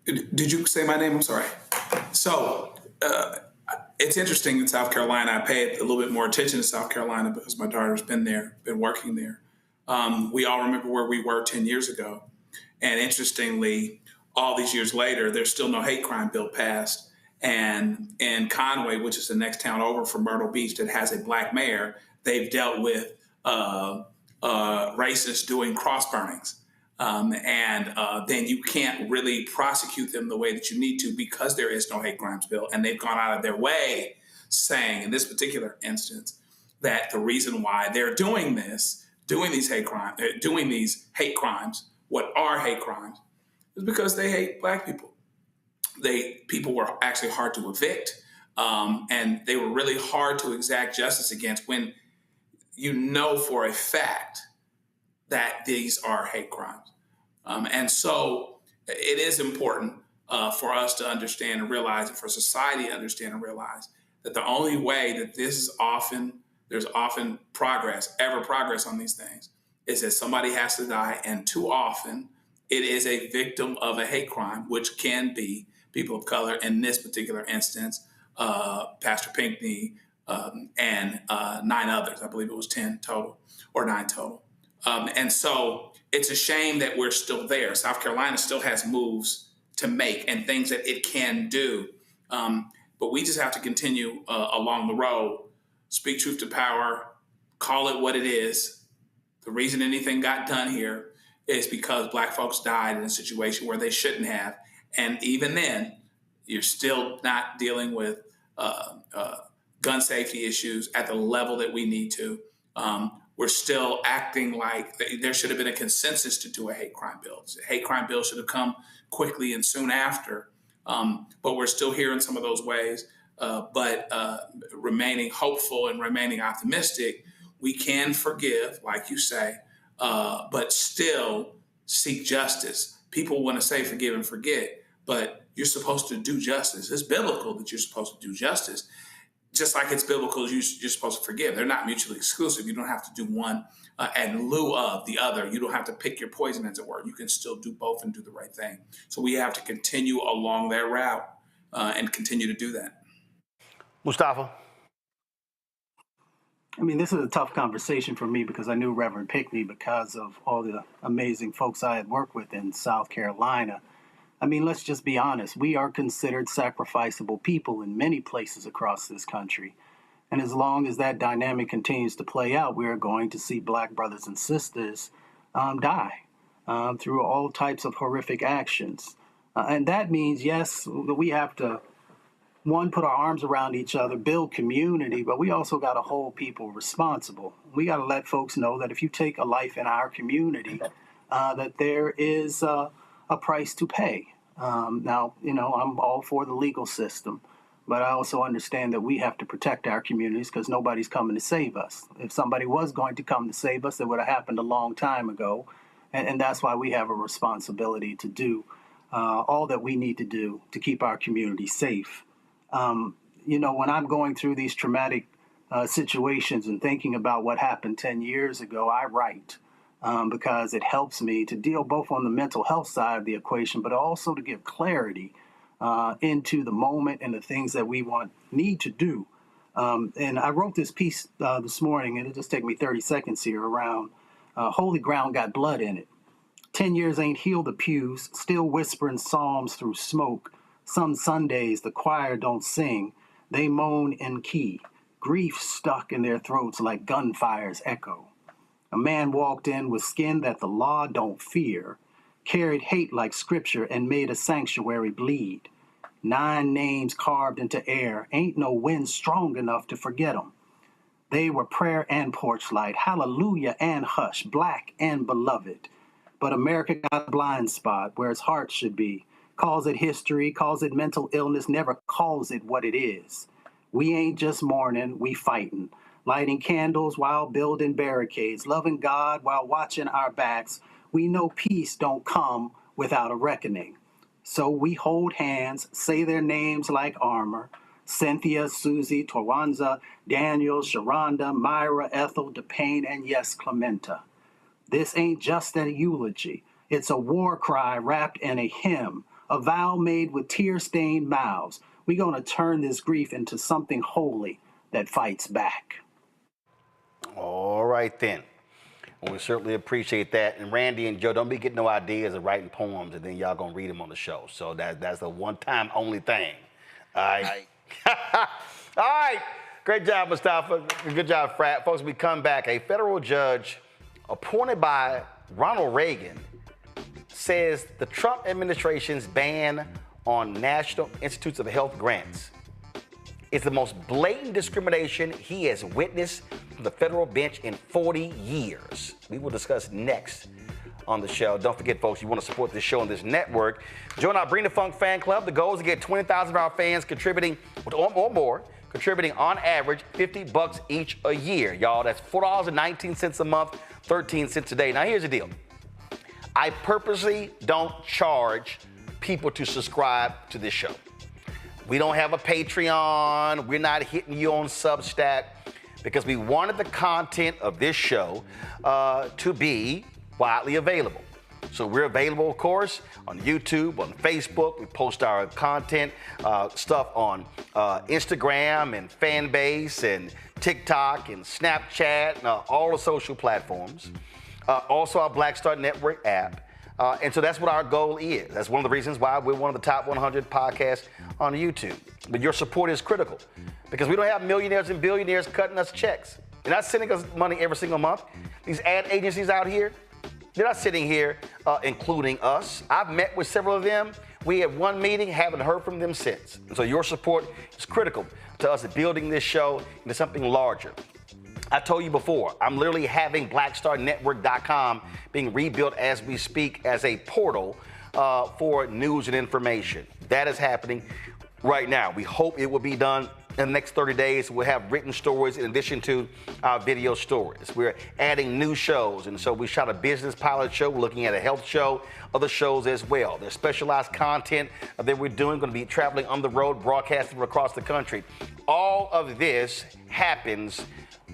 Did you say my name? I'm sorry. So it's interesting in South Carolina. I pay a little bit more attention to South Carolina because my daughter's been there, been working there. We all remember where we were 10 years ago. And interestingly, all these years later, there's still no hate crime bill passed. And in Conway, which is the next town over from Myrtle Beach that has a Black mayor, they've dealt with racists doing cross burnings. Then you can't really prosecute them the way that you need to because there is no hate crimes bill. And they've gone out of their way saying in this particular instance that the reason why they're doing this, doing these hate crimes, what are hate crimes, is because they hate Black people. People were actually hard to evict, and they were really hard to exact justice against when you know for a fact that these are hate crimes. And so it is important for us to understand and realize, and for society to understand and realize that the only way that there's often progress on these things, is that somebody has to die. And too often it is a victim of a hate crime, which can be people of color. In this particular instance, Pastor Pinckney and 9 others. I believe it was 10 total or 9 total. And so it's a shame that we're still there. South Carolina still has moves to make and things that it can do. But we just have to continue along the road, speak truth to power, call it what it is. The reason anything got done here is because Black folks died in a situation where they shouldn't have. And even then, you're still not dealing with gun safety issues at the level that we need to. We're still acting like there should have been a consensus to do a hate crime bill. A hate crime bill should have come quickly and soon after. But we're still here in some of those ways. But remaining hopeful and remaining optimistic, we can forgive, like you say, but still seek justice. People want to say forgive and forget, but you're supposed to do justice. It's biblical that you're supposed to do justice. Just like it's biblical, you're supposed to forgive. They're not mutually exclusive. You don't have to do one in lieu of the other. You don't have to pick your poison, as it were. You can still do both and do the right thing. So we have to continue along that route and continue to do that. Mustafa? I mean, this is a tough conversation for me because I knew Reverend Pinckney because of all the amazing folks I had worked with in South Carolina. I mean, let's just be honest. We are considered sacrificable people in many places across this country. And as long as that dynamic continues to play out, we are going to see Black brothers and sisters die through all types of horrific actions. And that means, yes, we have to, one, put our arms around each other, build community, but we also got to hold people responsible. We got to let folks know that if you take a life in our community, that there is a price to pay. Now, I'm all for the legal system, but I also understand that we have to protect our communities because nobody's coming to save us. If somebody was going to come to save us, it would have happened a long time ago. And that's why we have a responsibility to do all that we need to do to keep our community safe. When I'm going through these traumatic situations and thinking about what happened 10 years ago, I write because it helps me to deal both on the mental health side of the equation, but also to give clarity into the moment and the things that we need to do. And I wrote this piece this morning, and it'll just take me 30 seconds here, around Holy Ground Got Blood in It. 10 years ain't healed the pews, still whispering psalms through smoke. Some Sundays the choir don't sing, they moan in key. Grief stuck in their throats like gunfire's echo. A man walked in with skin that the law don't fear, carried hate like scripture and made a sanctuary bleed. 9 names carved into air, ain't no wind strong enough to forget them. They were prayer and porch light, hallelujah and hush, black and beloved. But America got a blind spot where its heart should be. Calls it history, calls it mental illness, never calls it what it is. We ain't just mourning, we fighting. Lighting candles while building barricades, loving God while watching our backs. We know peace don't come without a reckoning. So we hold hands, say their names like armor. Cynthia, Susie, Tawanza, Daniel, Sharonda, Myra, Ethel, DePayne, and yes, Clementa. This ain't just a eulogy. It's a war cry wrapped in a hymn, a vow made with tear-stained mouths. We're going to turn this grief into something holy that fights back. All right, then. Well, we certainly appreciate that. And Randy and Joe, don't be getting no ideas of writing poems and then y'all going to read them on the show. So that's a one-time only thing. All right. All right. Great job, Mustafa. Good job, Frat. Folks, we come back. A federal judge appointed by Ronald Reagan says the Trump administration's ban on National Institutes of Health grants is the most blatant discrimination he has witnessed from the federal bench in 40 years. We will discuss next on the show. Don't forget, folks, you want to support this show and this network. Join our Bring the Funk fan club. The goal is to get 20,000 of our fans contributing or more, contributing on average $50 each a year. Y'all, that's $4.19 a month, 13 cents a day. Now, here's the deal. I purposely don't charge people to subscribe to this show. We don't have a Patreon. We're not hitting you on Substack because we wanted the content of this show to be widely available. So we're available, of course, on YouTube, on Facebook. We post our content stuff on Instagram and Fanbase and TikTok and Snapchat and all the social platforms. Also our Black Star Network app. And so that's what our goal is. That's one of the reasons why we're one of the top 100 podcasts on YouTube. But your support is critical because we don't have millionaires and billionaires cutting us checks. They're not sending us money every single month. These ad agencies out here, they're not sitting here including us. I've met with several of them. We had one meeting, haven't heard from them since. And so your support is critical to us building this show into something larger. I told you before, I'm literally having blackstarnetwork.com being rebuilt as we speak as a portal for news and information. That is happening right now. We hope it will be done in the next 30 days. We'll have written stories in addition to our video stories. We're adding new shows, and so we shot a business pilot show. We're looking at a health show, other shows as well. There's specialized content that we're doing, going to be traveling on the road, broadcasting across the country. All of this happens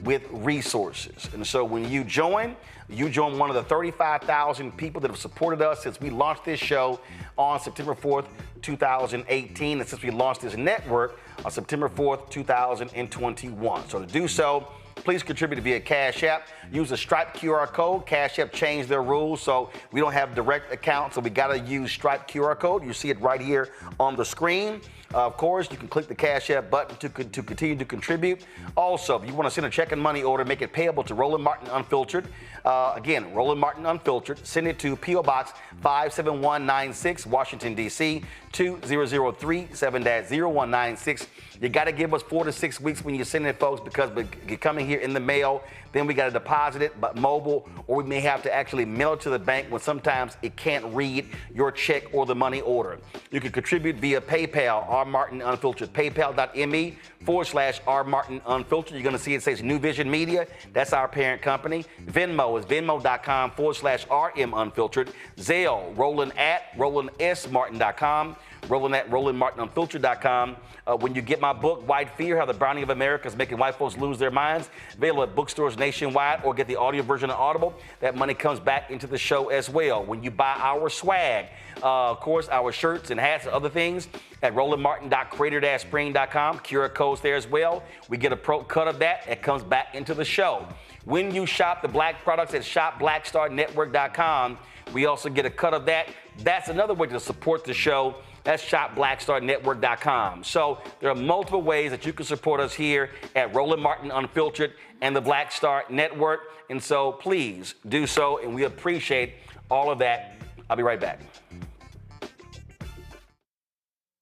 with resources. And so when you join one of the 35,000 people that have supported us since we launched this show on September 4th, 2018, and since we launched this network on September 4th, 2021. So to do so, please contribute via Cash App. Use the Stripe QR code. Cash App changed their rules, so we don't have direct accounts, so we got to use Stripe QR code. You see it right here on the screen. Of course, you can click the Cash App button to continue to contribute. Also, if you want to send a check and money order, make it payable to Roland Martin Unfiltered. Again, Roland Martin Unfiltered. Send it to P.O. Box 57196, Washington, D.C. 2003-7-0196. You got to give us 4 to 6 weeks when you send it, folks, because you're coming here in the mail. Then we got to deposit it, but mobile, or we may have to actually mail it to the bank when sometimes it can't read your check or the money order. You can contribute via PayPal, R. Martin Unfiltered, paypal.me/R. Martin Unfiltered. You're going to see it says New Vision Media. That's our parent company. Venmo is venmo.com/RM Unfiltered. Zelle, Roland@RolandSMartin.com. Roland@RolandMartinUnfiltered.com. When you get my book, White Fear, How the Browning of America is Making White Folks Lose Their Minds, available at bookstores nationwide, or get the audio version of Audible. That money comes back into the show as well. When you buy our swag, of course, our shirts and hats and other things at RolandMartin.creator-spring.com, QR codes there as well. We get a pro cut of that. It comes back into the show. When you shop the black products at shopblackstarnetwork.com, we also get a cut of that. That's another way to support the show. That's shopblackstarnetwork.com. So there are multiple ways that you can support us here at Roland Martin Unfiltered and the Black Star Network. And so please do so, and we appreciate all of that. I'll be right back.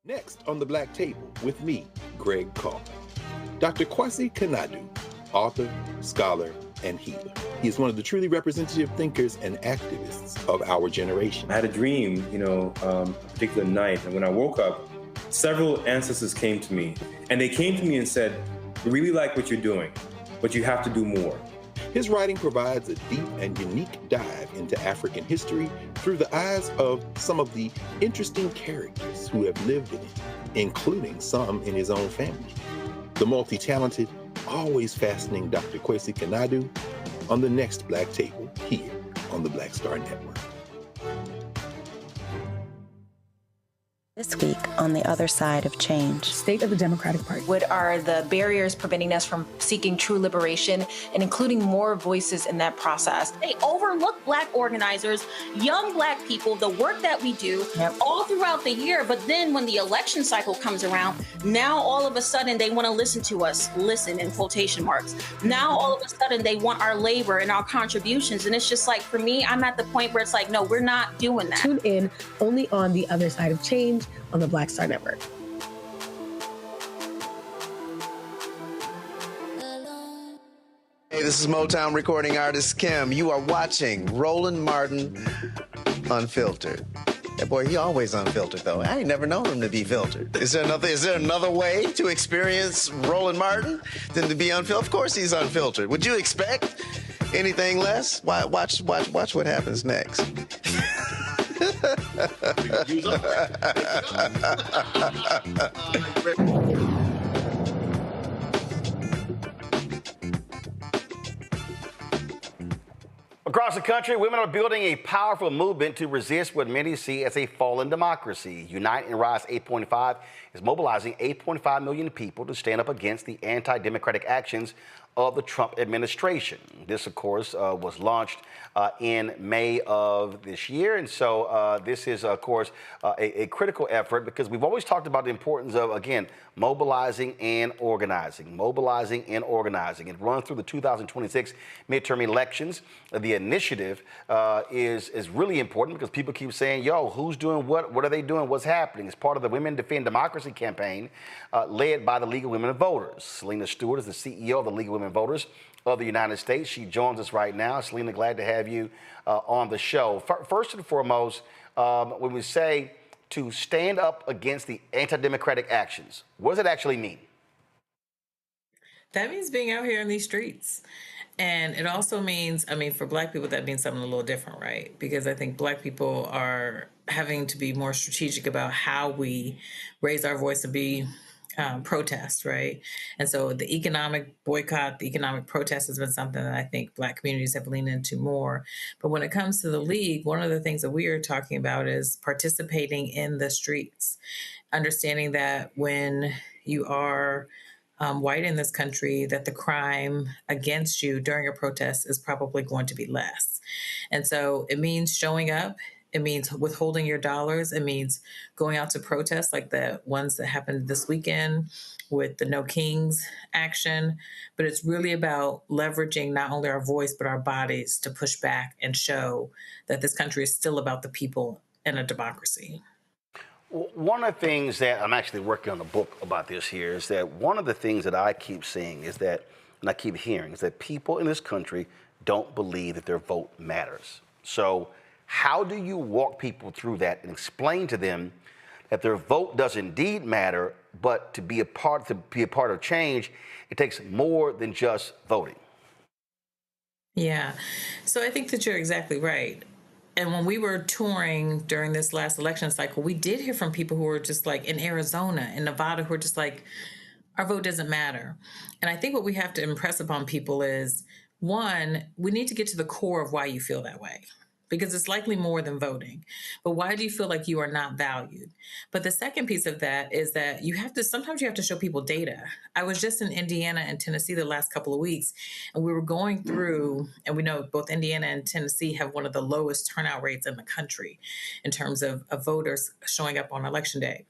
Next on the Black Table with me, Greg Carr. Dr. Kwasi Kanadu, author, scholar, and healer. He is one of the truly representative thinkers and activists of our generation. I had a dream, a particular night, and when I woke up, several ancestors came to me, and they came to me and said, "We really like what you're doing, but you have to do more." His writing provides a deep and unique dive into African history through the eyes of some of the interesting characters who have lived in it, including some in his own family. The multi-talented, always fascinating Dr. Kwasi Kanadu on the next Black Table here on the Black Star Network. This week on the other side of change. State of the Democratic Party. What are the barriers preventing us from seeking true liberation and including more voices in that process? They overlook Black organizers, young Black people, the work that we do all throughout the year. But then when the election cycle comes around, now all of a sudden they want to listen to us, listen in quotation marks. Now all of a sudden they want our labor and our contributions. And it's just like, for me, I'm at the point where it's like, no, we're not doing that. Tune in only on the other side of change on the Black Star Network. Hey, this is Motown recording artist Kim. You are watching Roland Martin Unfiltered. That boy, he always unfiltered though. I ain't never known him to be filtered. Is there another way to experience Roland Martin than to be unfiltered? Of course he's unfiltered. Would you expect anything less? Watch what happens next. Across the country, women are building a powerful movement to resist what many see as a fallen democracy. Unite and Rise 8.5 is mobilizing 8.5 million people to stand up against the anti-democratic actions of the Trump administration. This, of course, was launched in May of this year. And so this is, of course, a critical effort because we've always talked about the importance of, again, mobilizing and organizing. Mobilizing and organizing. It runs through the 2026 midterm elections. The initiative is really important because people keep saying, yo, who's doing what? What are they doing? What's happening? It's part of the Women Defend Democracy campaign led by the League of Women Voters. Celina Stewart is the CEO of the League of Women Voters of the United States. She joins us right now. Celina, glad to have you on the show. First and foremost, when we say to stand up against the anti-democratic actions, what does it actually mean? That means being out here in these streets. And it also means, for Black people, that means something a little different, right? Because I think Black people are having to be more strategic about how we raise our voice and be protest, right? And so the economic boycott, the economic protest has been something that I think Black communities have leaned into more. But when it comes to the League, one of the things that we are talking about is participating in the streets, understanding that when you are white in this country, that the crime against you during a protest is probably going to be less. And so it means showing up. It means withholding your dollars. It means going out to protest like the ones that happened this weekend with the No Kings action. But it's really about leveraging not only our voice, but our bodies to push back and show that this country is still about the people and a democracy. One of the things that I'm actually working on a book about this here is that one of the things that I keep seeing is that, and I keep hearing, is that people in this country don't believe that their vote matters. So how do you walk people through that and explain to them that their vote does indeed matter, but to be a part of change, it takes more than just voting? Yeah. So I think that you're exactly right. And when we were touring during this last election cycle, we did hear from people who were just like in Arizona and Nevada who are just like, our vote doesn't matter. And I think what we have to impress upon people is, one, we need to get to the core of why you feel that way, because it's likely more than voting. But why do you feel like you are not valued? But the second piece of that is that sometimes you have to show people data. I was just in Indiana and Tennessee the last couple of weeks, and we were going through, and we know both Indiana and Tennessee have one of the lowest turnout rates in the country in terms of voters showing up on election day.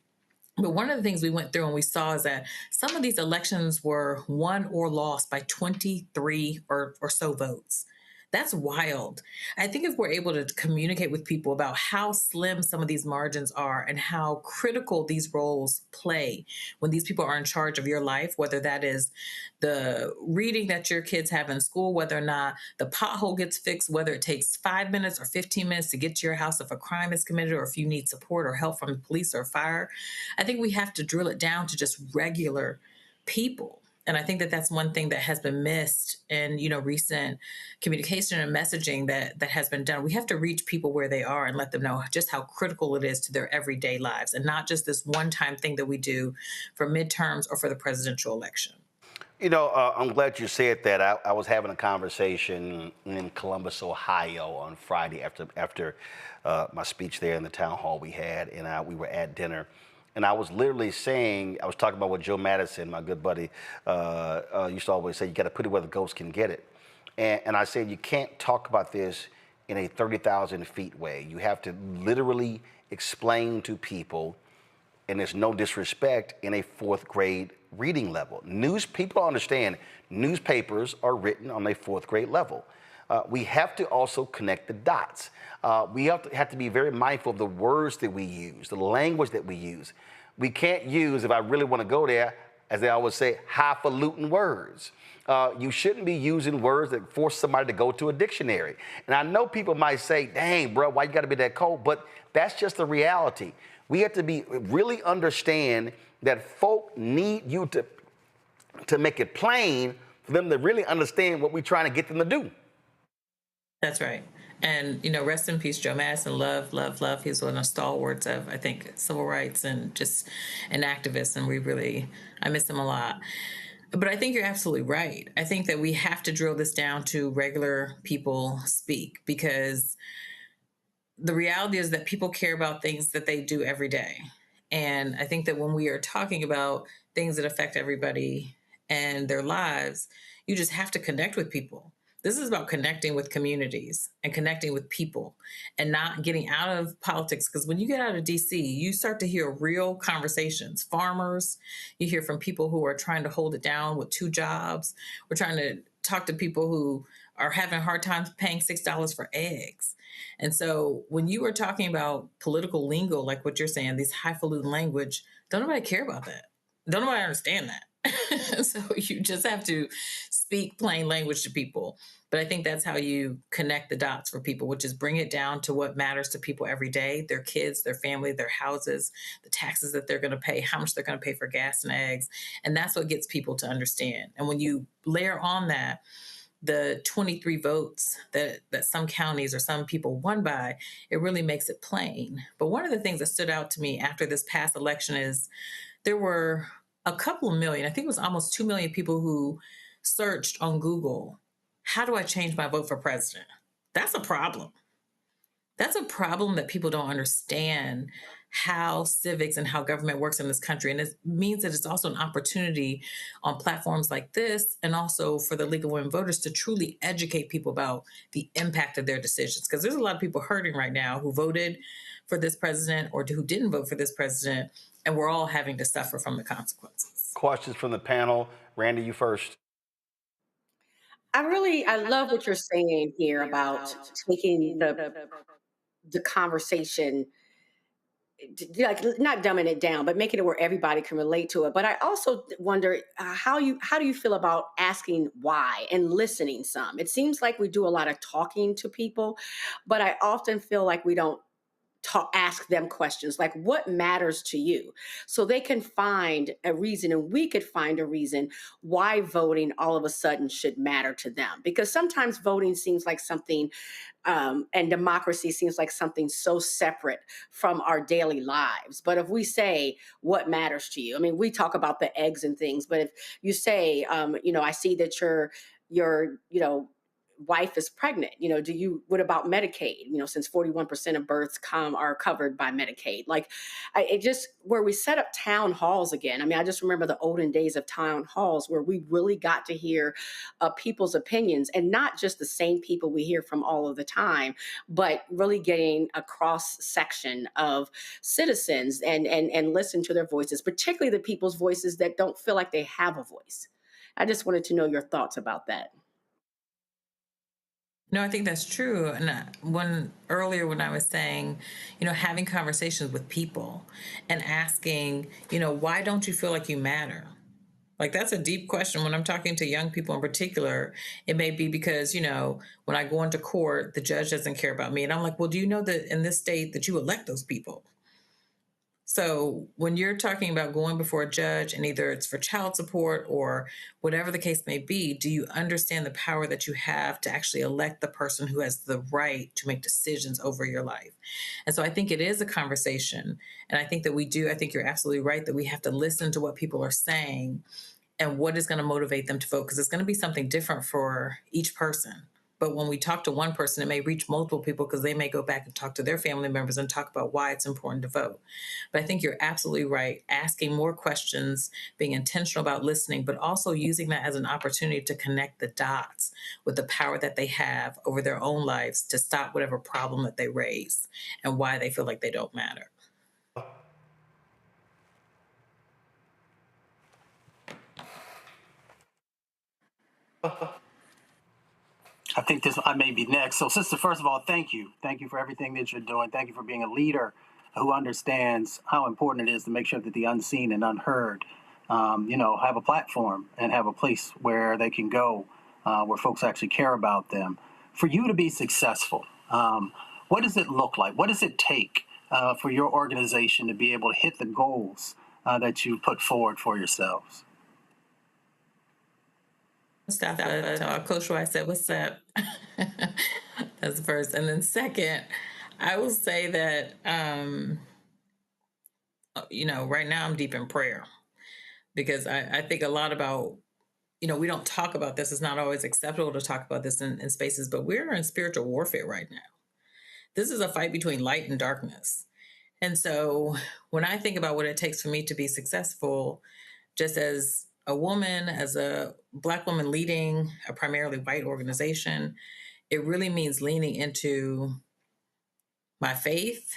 But one of the things we went through and we saw is that some of these elections were won or lost by 23 or so votes. That's wild. I think if we're able to communicate with people about how slim some of these margins are and how critical these roles play when these people are in charge of your life, whether that is the reading that your kids have in school, whether or not the pothole gets fixed, whether it takes 5 minutes or 15 minutes to get to your house if a crime is committed or if you need support or help from the police or fire, I think we have to drill it down to just regular people. And I think that that's one thing that has been missed in, recent communication and messaging that has been done. We have to reach people where they are and let them know just how critical it is to their everyday lives, and not just this one-time thing that we do for midterms or for the presidential election. I'm glad you said that. I was having a conversation in Columbus, Ohio on Friday after my speech there in the town hall we had, and we were at dinner. And I was literally saying, I was talking about what Joe Madison, my good buddy, used to always say, you got to put it where the ghost can get it. And I said, you can't talk about this in a 30,000 feet way. You have to literally explain to people, and there's no disrespect, in a fourth grade reading level. People understand newspapers are written on a fourth grade level. We have to also connect the dots. We have to be very mindful of the words that we use, the language that we use. We can't use, if I really want to go there, as they always say, highfalutin words. You shouldn't be using words that force somebody to go to a dictionary. And I know people might say, dang, bro, why you got to be that cold? But that's just the reality. We have to really understand that folk need you to make it plain for them to really understand what we're trying to get them to do. That's right. And, rest in peace, Joe Madison. Love, love, love. He's one of the stalwarts of, I think, civil rights and just an activist. And I miss him a lot. But I think you're absolutely right. I think that we have to drill this down to regular people speak, because the reality is that people care about things that they do every day. And I think that when we are talking about things that affect everybody and their lives, you just have to connect with people. This is about connecting with communities and connecting with people and not getting out of politics. Because when you get out of DC, you start to hear real conversations. Farmers, you hear from people who are trying to hold it down with 2 jobs. We're trying to talk to people who are having a hard time paying $6 for eggs. And so when you are talking about political lingo, like what you're saying, these highfalutin language, don't nobody care about that. Don't nobody understand that. So you just have to speak plain language to people. But I think that's how you connect the dots for people, which is bring it down to what matters to people every day: their kids, their family, their houses, the taxes that they're going to pay, how much they're going to pay for gas and eggs. And that's what gets people to understand. And when you layer on that the 23 votes that some counties or some people won by, it really makes it plain. But one of the things that stood out to me after this past election is there were a couple of million, I think it was almost 2 million people who searched on Google, how do I change my vote for president? That's a problem. That's a problem that people don't understand how civics and how government works in this country. And it means that it's also an opportunity on platforms like this, and also for the League of Women Voters, to truly educate people about the impact of their decisions. Because there's a lot of people hurting right now who voted for this president or who didn't vote for this president, and we're all having to suffer from the consequences. Questions from the panel. Randy, you first. I love what you're saying here about taking the conversation like not dumbing it down, but making it where everybody can relate to it. But I also wonder how do you feel about asking why and listening some? It seems like we do a lot of talking to people, but I often feel like we don't ask them questions like what matters to you, so they can find a reason and we could find a reason why voting all of a sudden should matter to them, because sometimes voting seems like something and democracy seems like something so separate from our daily lives. But if we say what matters to you, I mean, we talk about the eggs and things, but if you say, I see that your wife is pregnant, what about Medicaid, since 41% of births are covered by Medicaid. Like it just, where we set up town halls again. I mean, I just remember the olden days of town halls where we really got to hear people's opinions, and not just the same people we hear from all of the time, but really getting a cross section of citizens and listen to their voices, particularly the people's voices that don't feel like they have a voice. I just wanted to know your thoughts about that. No, I think that's true. And when I was saying, having conversations with people and asking, why don't you feel like you matter? Like, that's a deep question. When I'm talking to young people in particular, it may be because, when I go into court, the judge doesn't care about me. And I'm like, well, do you know that in this state that you elect those people? So when you're talking about going before a judge, and either it's for child support or whatever the case may be, do you understand the power that you have to actually elect the person who has the right to make decisions over your life? And so I think it is a conversation. And I think that I think you're absolutely right that we have to listen to what people are saying and what is going to motivate them to vote, because it's going to be something different for each person. But when we talk to one person, it may reach multiple people because they may go back and talk to their family members and talk about why it's important to vote. But I think you're absolutely right. Asking more questions, being intentional about listening, but also using that as an opportunity to connect the dots with the power that they have over their own lives to stop whatever problem that they raise and why they feel like they don't matter. I think I may be next. So, sister, first of all, thank you. Thank you for everything that you're doing. Thank you for being a leader who understands how important it is to make sure that the unseen and unheard, have a platform and have a place where they can go, where folks actually care about them. For you to be successful, what does it look like? What does it take for your organization to be able to hit the goals that you put forward for yourselves? Stop that. Coach Roy said, "What's up?" That's first. And then second, I will say that, right now I'm deep in prayer, because I think a lot about, we don't talk about this. It's not always acceptable to talk about this in spaces, but we're in spiritual warfare right now. This is a fight between light and darkness. And so when I think about what it takes for me to be successful, just as a woman, as a Black woman leading a primarily white organization, it really means leaning into my faith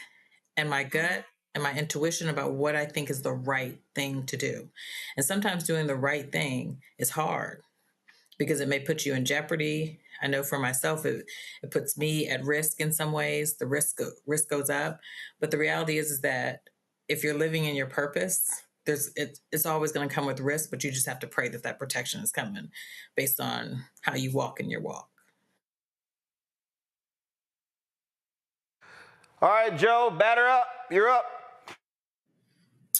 and my gut and my intuition about what I think is the right thing to do. And sometimes doing the right thing is hard because it may put you in jeopardy. I know for myself, it puts me at risk in some ways. The risk goes up. But the reality is that if you're living in your purpose, it's always going to come with risk, but you just have to pray that protection is coming based on how you walk in your walk. All right, Joe, batter up. You're up.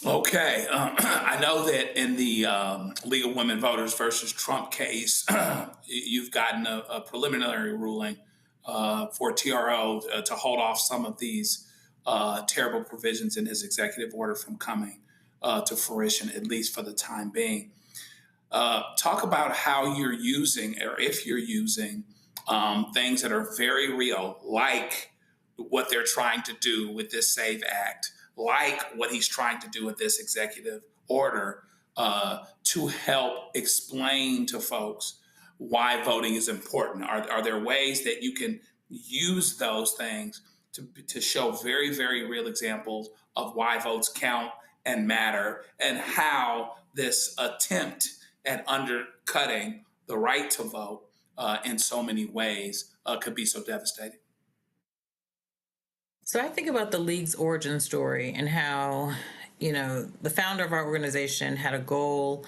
Okay. I know that in the League of Women Voters versus Trump case, you've gotten a preliminary ruling for TRO to hold off some of these terrible provisions in his executive order from coming to fruition, at least for the time being. Talk about how you're using, or if you're using, things that are very real, like what they're trying to do with this SAVE Act, like what he's trying to do with this executive order, to help explain to folks why voting is important. Are there ways that you can use those things to show very, very real examples of why votes count and matter, and how this attempt at undercutting the right to vote in so many ways could be so devastating? So I think about the League's origin story and how, the founder of our organization had a goal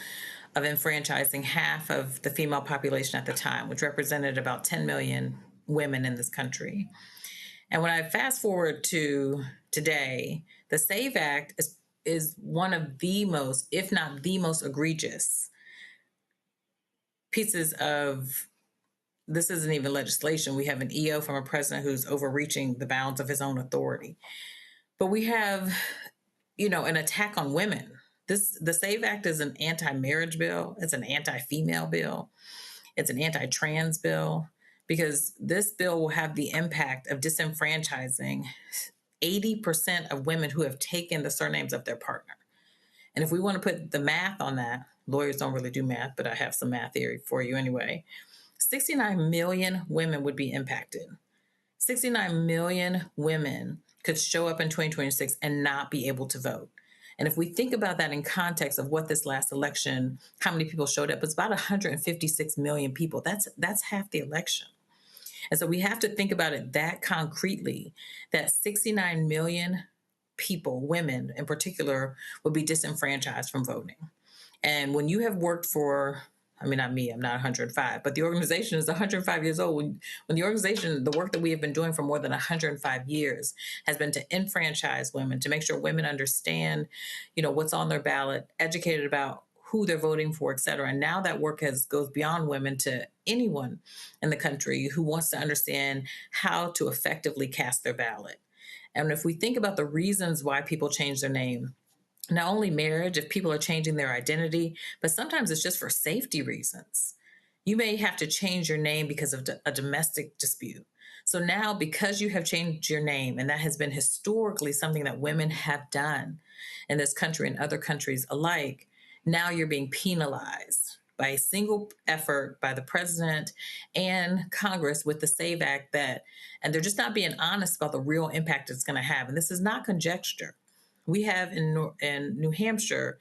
of enfranchising half of the female population at the time, which represented about 10 million women in this country. And when I fast forward to today, the SAVE Act is one of the most, if not the most egregious pieces of, this isn't even legislation. We have an EO from a president who's overreaching the bounds of his own authority. But we have, an attack on women. The SAVE Act is an anti-marriage bill. It's an anti-female bill. It's an anti-trans bill, because this bill will have the impact of disenfranchising 80% of women who have taken the surnames of their partner. And if we want to put the math on that, lawyers don't really do math, but I have some math theory for you anyway. 69 million women would be impacted. 69 million women could show up in 2026 and not be able to vote. And if we think about that in context of what this last election, how many people showed up, it's about 156 million people. That's half the election. And so we have to think about it that concretely, that 69 million people, women in particular, would be disenfranchised from voting. And when you have worked for, not me, I'm not 105, but the organization is 105 years old. When the organization, the work that we have been doing for more than 105 years has been to enfranchise women, to make sure women understand, what's on their ballot, educated about who they're voting for, et cetera. And now that work goes beyond women to anyone in the country who wants to understand how to effectively cast their ballot. And if we think about the reasons why people change their name, not only marriage, if people are changing their identity, but sometimes it's just for safety reasons. You may have to change your name because of a domestic dispute. So now, because you have changed your name, and that has been historically something that women have done in this country and other countries alike, now you're being penalized by a single effort by the president and Congress with the SAVE Act and they're just not being honest about the real impact it's going to have. And this is not conjecture. We have in New Hampshire,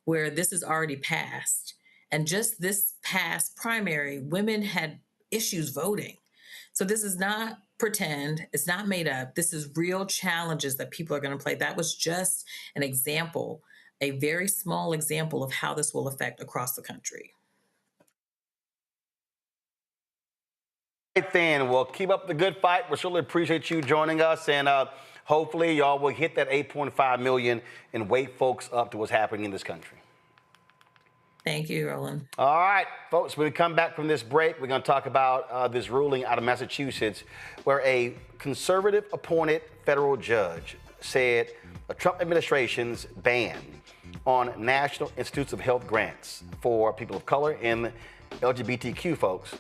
where this is already passed, and just this past primary, women had issues voting. So this is not pretend, it's not made up. This is real challenges that people are going to play. That was just an example, a very small example of how this will affect across the country. Right then, well, keep up the good fight. We certainly appreciate you joining us, and hopefully y'all will hit that 8.5 million and wake folks up to what's happening in this country. Thank you, Roland. All right, folks, when we come back from this break, we're going to talk about this ruling out of Massachusetts where a conservative-appointed federal judge said the Trump administration's ban on National Institutes of Health grants for people of color and LGBTQ folks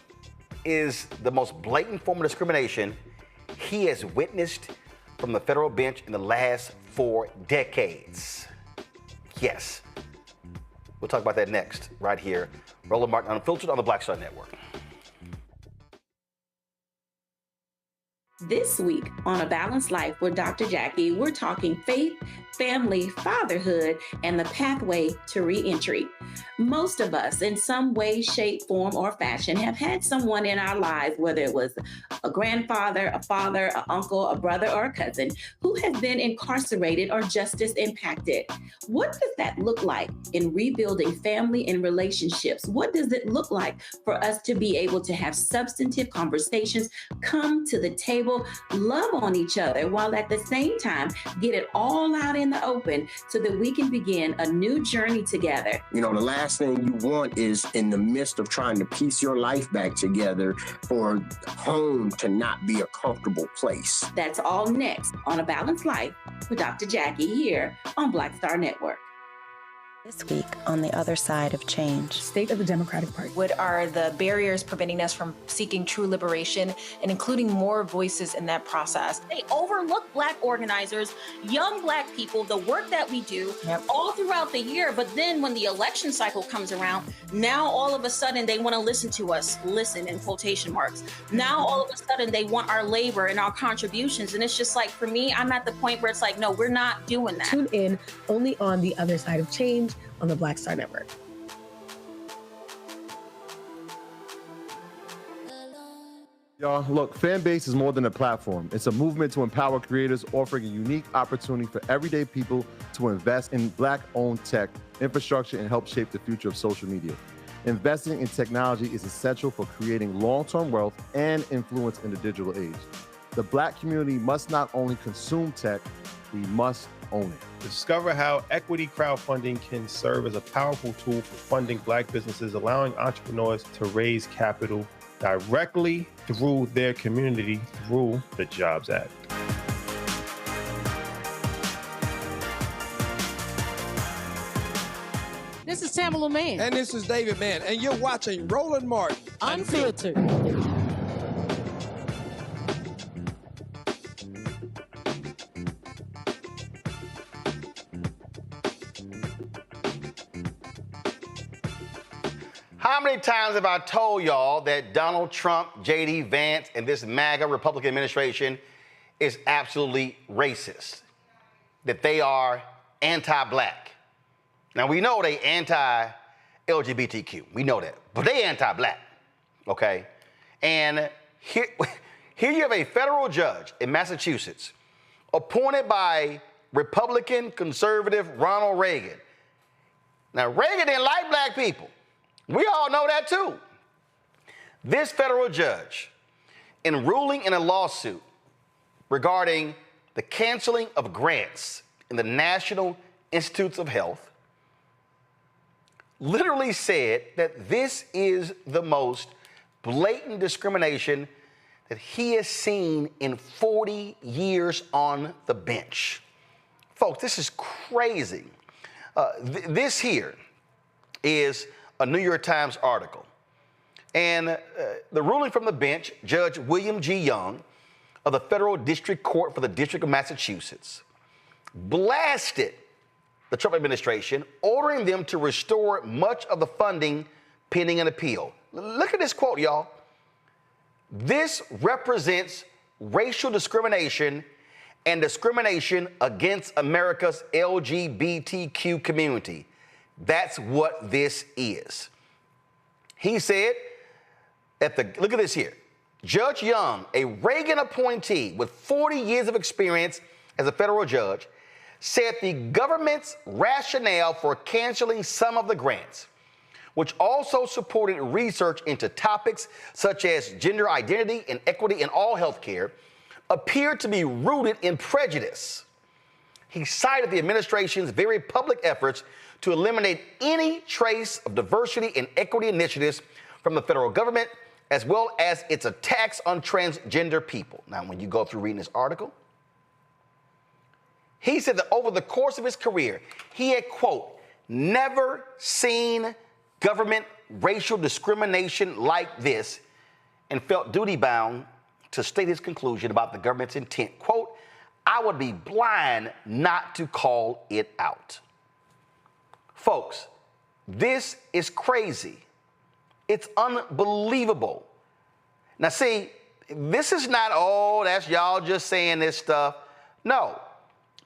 is the most blatant form of discrimination he has witnessed from the federal bench in the last 4 decades. Yes. We'll talk about that next, right here. Roland Martin Unfiltered on the Black Star Network. This week on A Balanced Life with Dr. Jackie, we're talking faith, family, fatherhood, and the pathway to reentry. Most of us, in some way, shape, form, or fashion, have had someone in our lives, whether it was a grandfather, a father, an uncle, a brother, or a cousin, who has been incarcerated or justice impacted. What does that look like in rebuilding family and relationships? What does it look like for us to be able to have substantive conversations, come to the table, love on each other, while at the same time get it all out in the open so that we can begin a new journey together? The last thing you want is, in the midst of trying to piece your life back together, for home to not be a comfortable place. That's all next on A Balanced Life with Dr. Jackie here on Black Star Network. This week on the other side of change. State of the Democratic Party. What are the barriers preventing us from seeking true liberation and including more voices in that process? They overlook Black organizers, young Black people, the work that we do all throughout the year. But then when the election cycle comes around, now all of a sudden they want to listen to us, listen in quotation marks. Now all of a sudden they want our labor and our contributions. And it's just like, for me, I'm at the point where it's like, no, we're not doing that. Tune in only on the other side of change on the Black Star Network. Y'all, look, Fanbase is more than a platform. It's a movement to empower creators, offering a unique opportunity for everyday people to invest in Black-owned tech, infrastructure, and help shape the future of social media. Investing in technology is essential for creating long-term wealth and influence in the digital age. The Black community must not only consume tech, we must own it. Discover how equity crowdfunding can serve as a powerful tool for funding Black businesses, allowing entrepreneurs to raise capital directly through their community through the Jobs Act. This is Tamala Mann. And this is David Mann. And you're watching Roland Martin Unfiltered. How many times have I told y'all that Donald Trump, J.D. Vance, and this MAGA Republican administration is absolutely racist? That they are anti-Black. Now, we know they anti-LGBTQ. We know that. But they anti-Black, okay? And here you have a federal judge in Massachusetts appointed by Republican conservative Ronald Reagan. Now, Reagan didn't like Black people. We all know that too. This federal judge, in ruling in a lawsuit regarding the canceling of grants in the National Institutes of Health, literally said that this is the most blatant discrimination that he has seen in 40 years on the bench. Folks, this is crazy. This here is a New York Times article. And the ruling from the bench, Judge William G. Young of the Federal District Court for the District of Massachusetts, blasted the Trump administration, ordering them to restore much of the funding pending an appeal. Look at this quote, y'all. This represents racial discrimination and discrimination against America's LGBTQ community. That's what this is. He said, look at this here. Judge Young, a Reagan appointee with 40 years of experience as a federal judge, said the government's rationale for canceling some of the grants, which also supported research into topics such as gender identity and equity in all healthcare, appeared to be rooted in prejudice. He cited the administration's very public efforts to eliminate any trace of diversity and equity initiatives from the federal government, as well as its attacks on transgender people. Now, when you go through reading this article, he said that over the course of his career, he had, quote, never seen government racial discrimination like this, and felt duty-bound to state his conclusion about the government's intent. Quote, I would be blind not to call it out. Folks, this is crazy. It's unbelievable. Now, see, this is not, oh, that's y'all just saying this stuff. No.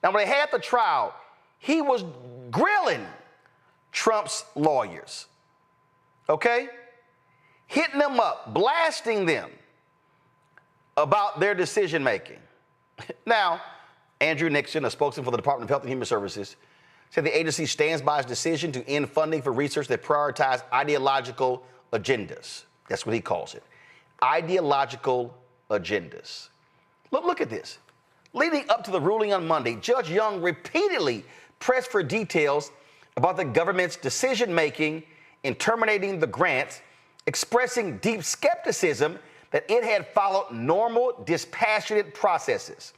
Now, when they had the trial, he was grilling Trump's lawyers, okay? Hitting them up, blasting them about their decision-making. Now, Andrew Nixon, a spokesman for the Department of Health and Human Services, said the agency stands by its decision to end funding for research that prioritizes ideological agendas. That's what he calls it. Ideological agendas. Look at this. Leading up to the ruling on Monday, Judge Young repeatedly pressed for details about the government's decision-making in terminating the grants, expressing deep skepticism that it had followed normal, dispassionate processes.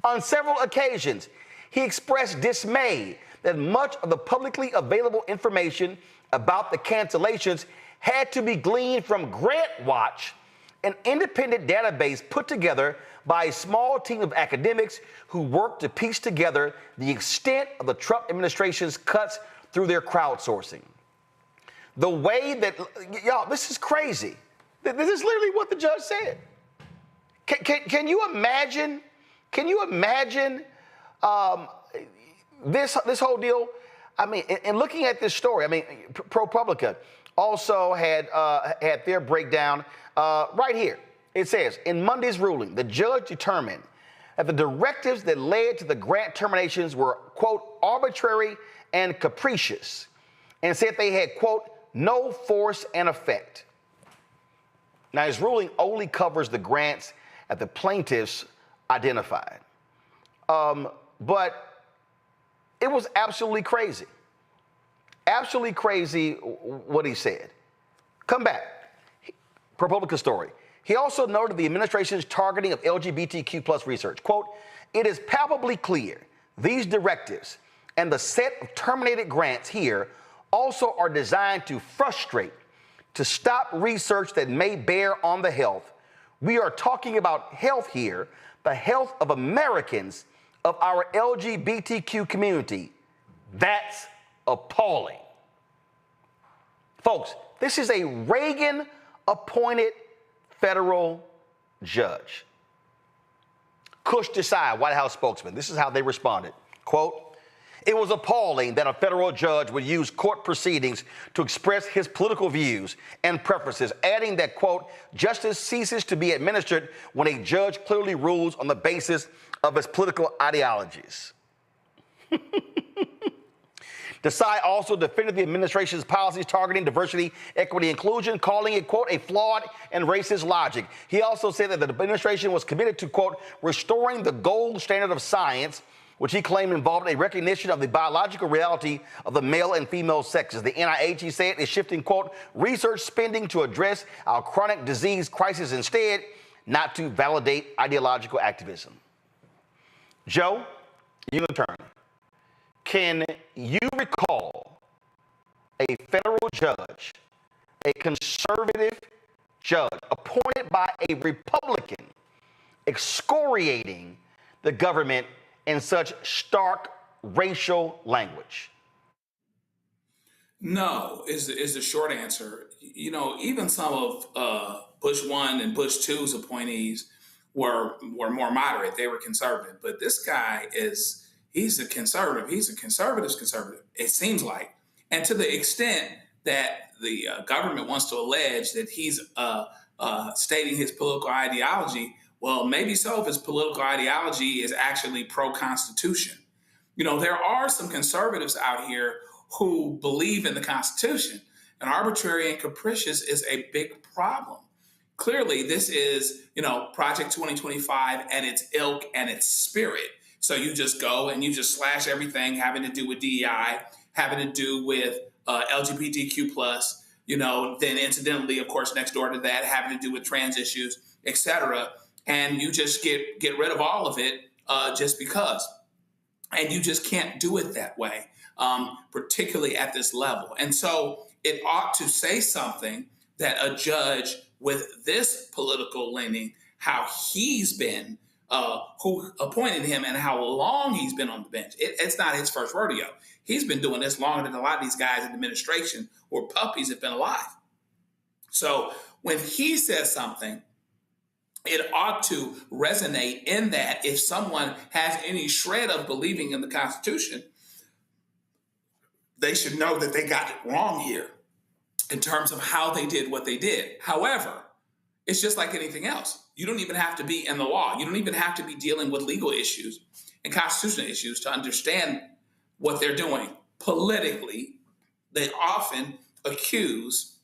On several occasions, he expressed dismay that much of the publicly available information about the cancellations had to be gleaned from GrantWatch, an independent database put together by a small team of academics who worked to piece together the extent of the Trump administration's cuts through their crowdsourcing. The way that, y'all, this is crazy. This is literally what the judge said. Can you imagine? Can you imagine this whole deal? I mean, in looking at this story, I mean, ProPublica also had their breakdown right here. it says, in Monday's ruling, the judge determined that the directives that led to the grant terminations were, quote, arbitrary and capricious, and said they had, quote, no force and effect. Now, his ruling only covers the grants that the plaintiffs identified. But it was absolutely crazy. Absolutely crazy what he said. Come back. ProPublica story. He also noted the administration's targeting of LGBTQ plus research. Quote, it is palpably clear these directives and the set of terminated grants here also are designed to frustrate, to stop research that may bear on the health. We are talking about health here, the health of Americans, of our LGBTQ community. That's appalling. Folks, this is a Reagan-appointed federal judge. Kush Desai, White House spokesman, this is how they responded. Quote, it was appalling that a federal judge would use court proceedings to express his political views and preferences, adding that, quote, justice ceases to be administered when a judge clearly rules on the basis of his political ideologies. Desai also defended the administration's policies targeting diversity, equity, inclusion, calling it, quote, a flawed and racist logic. He also said that the administration was committed to, quote, restoring the gold standard of science, which he claimed involved a recognition of the biological reality of the male and female sexes. The NIH, he said, is shifting, quote, research spending to address our chronic disease crisis instead, not to validate ideological activism. Joe, you in turn. Can you recall a federal judge, a conservative judge appointed by a Republican, excoriating the government in such stark racial language? No, is the short answer. You know, even some of Bush 1 and Bush 2's appointees were more moderate. They were conservative. But this guy he's a conservative. He's a conservative's conservative, it seems like. And to the extent that the government wants to allege that he's stating his political ideology, well, maybe so if his political ideology is actually pro-Constitution. You know, there are some conservatives out here who believe in the Constitution, and arbitrary and capricious is a big problem. Clearly, this is, you know, Project 2025 and its ilk and its spirit. So you just go and you just slash everything having to do with DEI, having to do with LGBTQ plus, you know, then incidentally, of course, next door to that, having to do with trans issues, et cetera. And you just get rid of all of it just because. And you just can't do it that way, particularly at this level. And so it ought to say something that a judge with this political leaning, how he's been, who appointed him and how long he's been on the bench. It's not his first rodeo. He's been doing this longer than a lot of these guys in the administration or puppies have been alive. So when he says something, it ought to resonate in that if someone has any shred of believing in the Constitution, they should know that they got it wrong here in terms of how they did what they did. However, it's just like anything else. You don't even have to be in the law. You don't even have to be dealing with legal issues and constitutional issues to understand what they're doing. Politically, they often accuse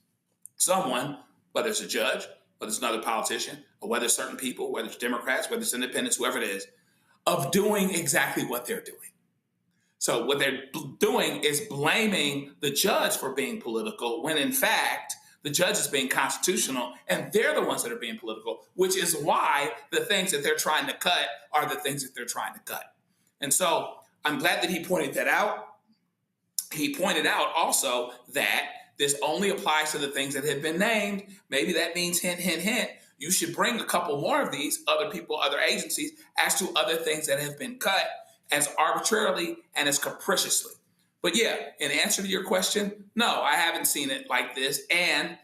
someone, whether it's a judge, whether it's another politician, or whether it's certain people, whether it's Democrats, whether it's independents, whoever it is, of doing exactly what they're doing. So what they're doing is blaming the judge for being political, when in fact, the judge is being constitutional, and they're the ones that are being political, which is why the things that they're trying to cut are the things that they're trying to cut. And so I'm glad that he pointed that out. He pointed out also that this only applies to the things that have been named. Maybe that means hint, hint, hint. You should bring a couple more of these other people, other agencies, as to other things that have been cut as arbitrarily and as capriciously. But yeah, in answer to your question, no, I haven't seen it like this. And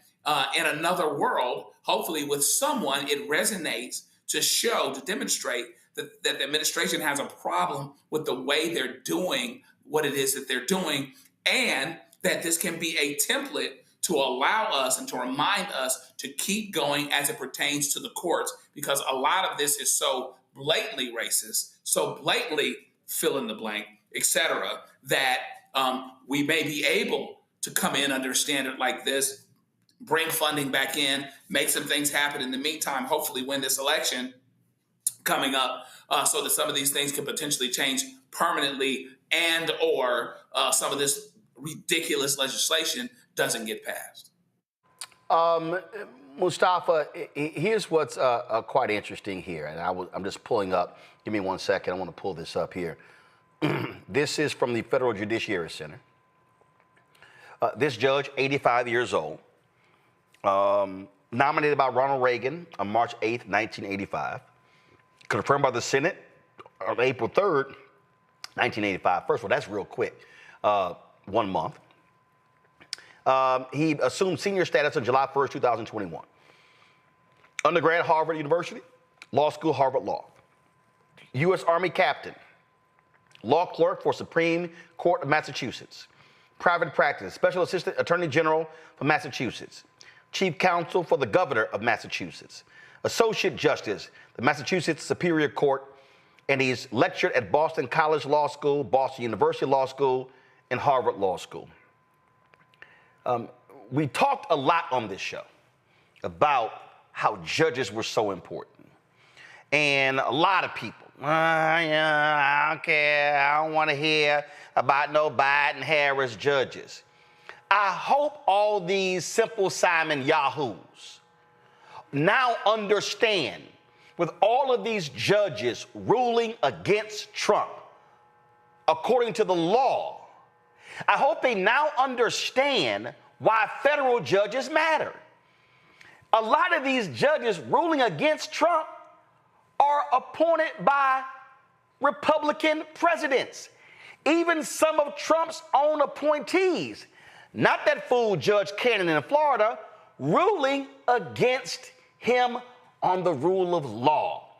in another world, hopefully with someone, it resonates to show, to demonstrate that the administration has a problem with the way they're doing what it is that they're doing, and that this can be a template to allow us and to remind us to keep going as it pertains to the courts, because a lot of this is so blatantly racist, so blatantly fill in the blank, etc., that we may be able to come in under a standard like this, bring funding back in, make some things happen in the meantime, hopefully win this election coming up, so that some of these things could potentially change permanently, and or some of this ridiculous legislation doesn't get passed. Mustafa, here's what's quite interesting here, and I'm just pulling up. Give me 1 second. I want to pull this up here. This is from the Federal Judiciary Center. This judge, 85 years old, nominated by Ronald Reagan on March 8th, 1985, confirmed by the Senate on April 3rd, 1985. First of all, that's real quick, 1 month. He assumed senior status on July 1st, 2021. Undergrad, Harvard University. Law school, Harvard Law. U.S. Army captain. Law clerk for Supreme Court of Massachusetts. Private practice, Special Assistant Attorney General for Massachusetts. Chief Counsel for the Governor of Massachusetts. Associate Justice, the Massachusetts Superior Court. And he's lectured at Boston College Law School, Boston University Law School, and Harvard Law School. We talked a lot on this show about how judges were so important. And a lot of people, I don't care, I don't want to hear about no Biden-Harris judges. I hope all these Simple Simon yahoos now understand, with all of these judges ruling against Trump, according to the law, I hope they now understand why federal judges matter. A lot of these judges ruling against Trump are appointed by Republican presidents, even some of Trump's own appointees. Not that fool Judge Cannon in Florida, ruling against him on the rule of law.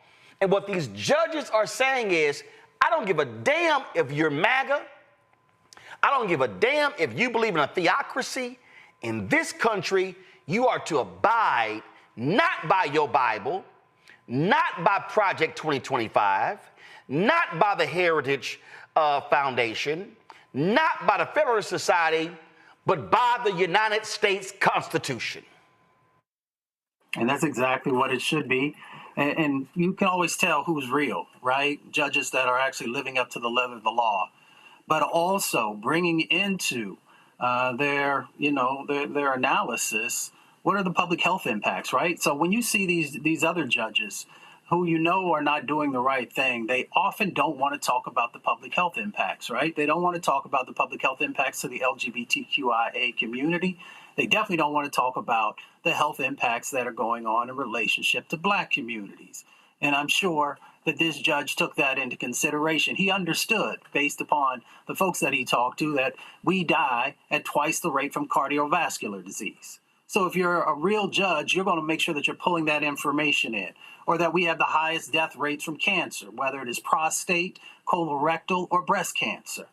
And what these judges are saying is, I don't give a damn if you're MAGA. I don't give a damn if you believe in a theocracy. In this country, you are to abide not by your Bible, not by Project 2025, not by the Heritage Foundation, not by the Federalist Society, but by the United States Constitution. And that's exactly what it should be. And you can always tell who's real, right? Judges that are actually living up to the letter of the law, but also bringing into their analysis, what are the public health impacts, right? So when you see these other judges who you know are not doing the right thing, they often don't want to talk about the public health impacts, right? They don't want to talk about the public health impacts to the LGBTQIA community. They definitely don't want to talk about the health impacts that are going on in relationship to Black communities. And I'm sure that this judge took that into consideration. He understood, based upon the folks that he talked to, that we die at twice the rate from cardiovascular disease. So if you're a real judge, you're going to make sure that you're pulling that information in, or that we have the highest death rates from cancer, whether it is prostate, colorectal, or breast cancer.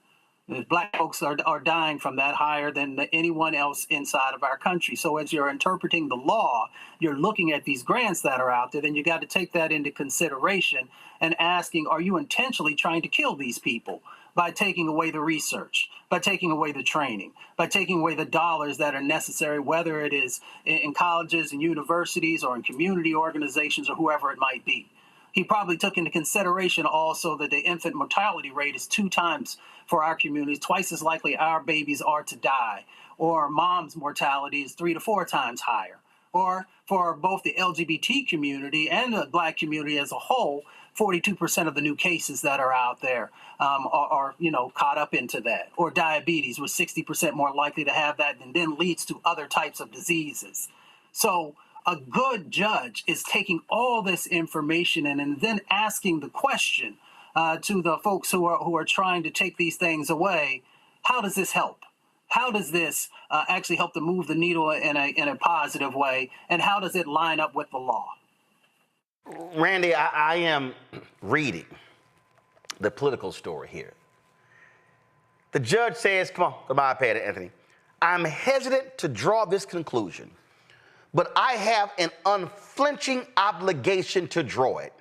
Black folks are dying from that higher than anyone else inside of our country. So as you're interpreting the law, you're looking at these grants that are out there, then you got to take that into consideration and asking, are you intentionally trying to kill these people by taking away the research, by taking away the training, by taking away the dollars that are necessary, whether it is in colleges and universities or in community organizations or whoever it might be. He probably took into consideration also that the infant mortality rate is 2 times for our communities, twice as likely our babies are to die, or mom's mortality is 3 to 4 times higher. Or for both the LGBT community and the Black community as a whole, 42% of the new cases that are out there are caught up into that. Or diabetes, we're 60% more likely to have that, and then leads to other types of diseases. So a good judge is taking all this information and then asking the question to the folks who are trying to take these things away, how does this help? How does this actually help to move the needle in a positive way? And how does it line up with the law? Randy, I am reading the political story here. The judge says, come on, my iPad, Anthony. I'm hesitant to draw this conclusion, but I have an unflinching obligation to draw it,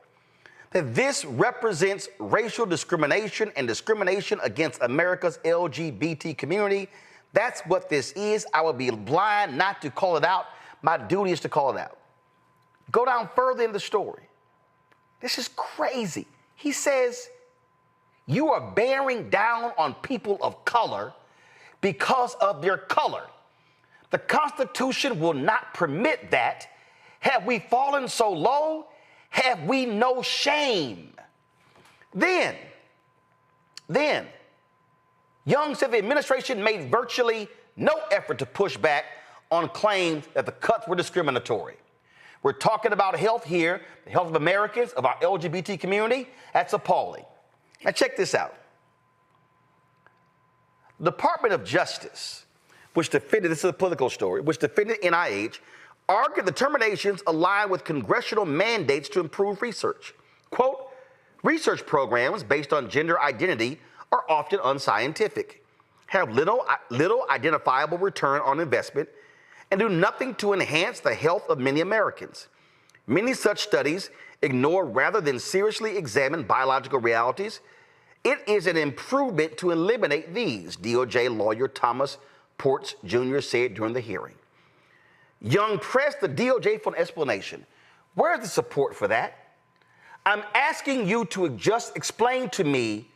that this represents racial discrimination and discrimination against America's LGBT community. That's what this is. I would be blind not to call it out. My duty is to call it out. Go down further in the story. This is crazy. He says, you are bearing down on people of color because of their color. The Constitution will not permit that. Have we fallen so low? Have we no shame? Then, Young said the administration made virtually no effort to push back on claims that the cuts were discriminatory. We're talking about health here, the health of Americans, of our LGBT community. That's appalling. Now check this out. The Department of Justice, which defended, this is a political story, which defended NIH, argued the terminations align with congressional mandates to improve research. Quote, research programs based on gender identity are often unscientific, have little identifiable return on investment, and do nothing to enhance the health of many Americans. Many such studies ignore rather than seriously examine biological realities. It is an improvement to eliminate these, DOJ lawyer Thomas Ports Jr. said during the hearing. Young pressed the DOJ for an explanation. Where's the support for that? I'm asking you to just explain to me,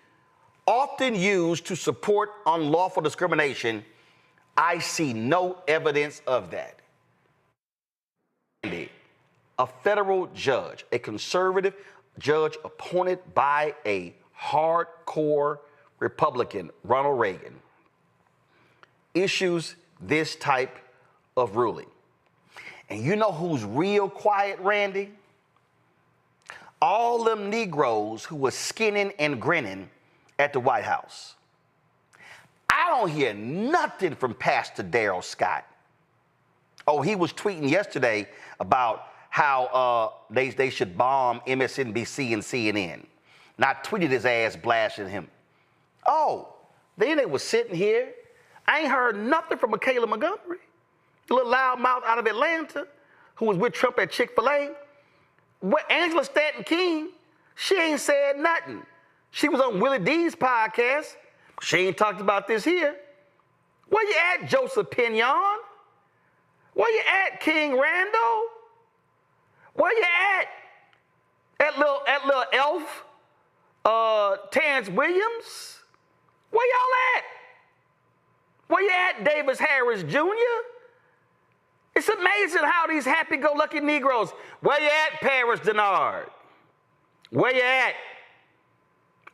often used to support unlawful discrimination. I see no evidence of that. A federal judge, a conservative judge appointed by a hardcore Republican, Ronald Reagan, issues this type of ruling. And you know who's real quiet, Randy? All them Negroes who were skinning and grinning at the White House. I don't hear nothing from Pastor Darrell Scott. Oh, he was tweeting yesterday about how they should bomb MSNBC and CNN. And I tweeted his ass blasting him. Oh, then they were sitting here. I ain't heard nothing from Michaela Montgomery, the little loudmouth out of Atlanta who was with Trump at Chick-fil-A. What Angela Stanton King, she ain't said nothing. She was on Willie D's podcast. She ain't talked about this here. Where you at, Joseph Pinion? Where you at, King Randall? Where you at? That little elf, Terrence Williams? Where y'all at? Where you at, Davis Harris Jr.? It's amazing how these happy-go-lucky Negroes, where you at, Paris Denard? Where you at?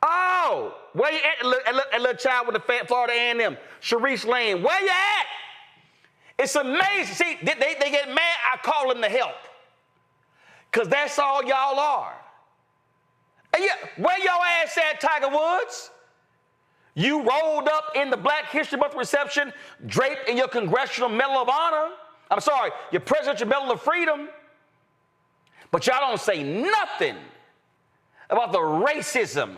Oh, where you at, that little child with the Florida A&M, Sharice Lane? Where you at? It's amazing. See, they get mad, I call them to help. Because that's all y'all are. And yeah, where your ass at, Tiger Woods? You rolled up in the Black History Month reception, draped in your Congressional Medal of Honor. I'm sorry, your Presidential Medal of Freedom. But y'all don't say nothing about the racism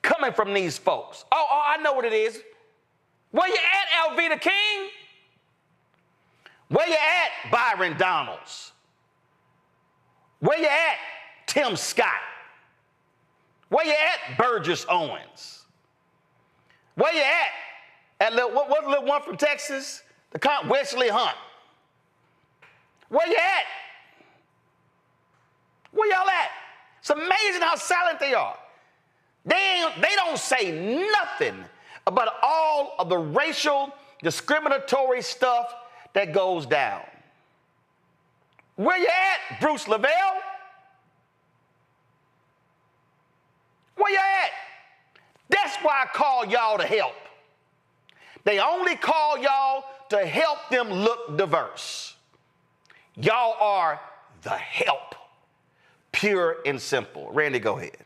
coming from these folks. Oh, I know what it is. Where you at, Elvita King? Where you at, Byron Donalds? Where you at, Tim Scott? Where you at, Burgess Owens? Where you at what's the little one from Texas? Wesley Hunt. Where you at? Where y'all at? It's amazing how silent they are. They don't say nothing about all of the racial discriminatory stuff that goes down. Where you at, Bruce Lavelle? Where you at? That's why I call y'all to help. They only call y'all to help them look diverse. Y'all are the help, pure and simple. Randy, go ahead.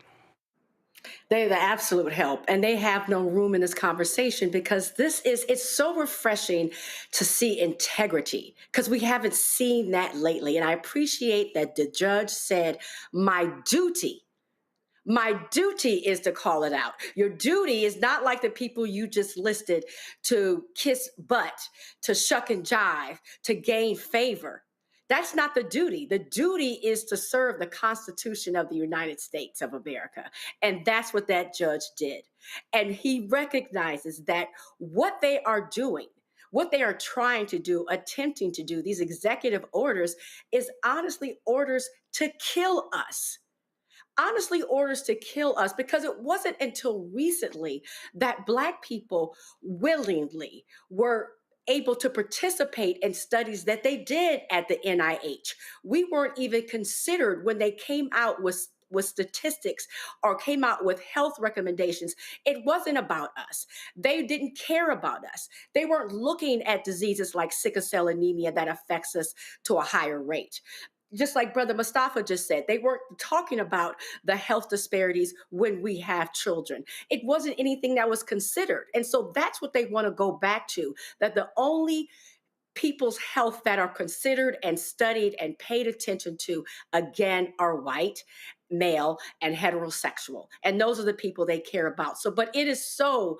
They're the absolute help, and they have no room in this conversation because it's so refreshing to see integrity because we haven't seen that lately. And I appreciate that the judge said, my duty My duty is to call it out. Your duty is not like the people you just listed, to kiss butt, to shuck and jive, to gain favor. That's not the duty. The duty is to serve the Constitution of the United States of America. And that's what that judge did. And he recognizes that what they are doing, what they are trying to do, attempting to do, these executive orders, is honestly orders to kill us. Honestly, orders to kill us, because it wasn't until recently that Black people willingly were able to participate in studies that they did at the NIH. We weren't even considered when they came out with statistics or came out with health recommendations. It wasn't about us. They didn't care about us. They weren't looking at diseases like sickle cell anemia that affects us to a higher rate. Just like Brother Mustafa just said, they weren't talking about the health disparities when we have children. It wasn't anything that was considered. And so that's what they want to go back to, that the only people's health that are considered and studied and paid attention to, again, are white, male, and heterosexual. And those are the people they care about. So, but it is so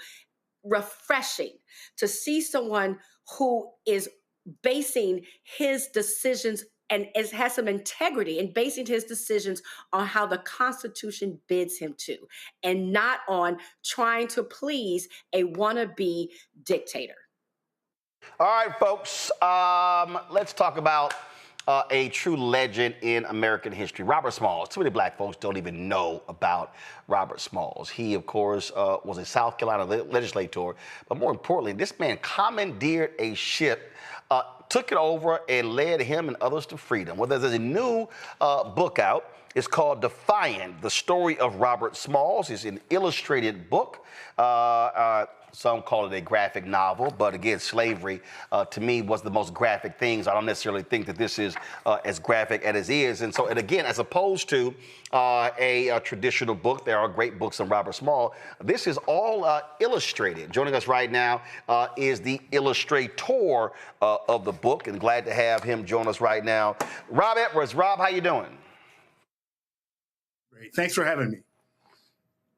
refreshing to see someone who is basing his decisions and has some integrity in basing his decisions on how the Constitution bids him to, and not on trying to please a wannabe dictator. All right, folks, let's talk about a true legend in American history, Robert Smalls. Too many Black folks don't even know about Robert Smalls. He, of course, was a South Carolina legislator, but more importantly, this man commandeered a ship, took it over, and led him and others to freedom. Well, there's a new book out. It's called Defiant, The Story of Robert Smalls. It's an illustrated book. Some call it a graphic novel, but again, slavery to me was the most graphic things. I don't necessarily think that this is as graphic as it is. And so, and again, as opposed to a traditional book, there are great books on Robert Smalls. This is all illustrated. Joining us right now is the illustrator of the book, and glad to have him join us right now. Rob Edwards. Rob, how you doing? Great. Thanks for having me.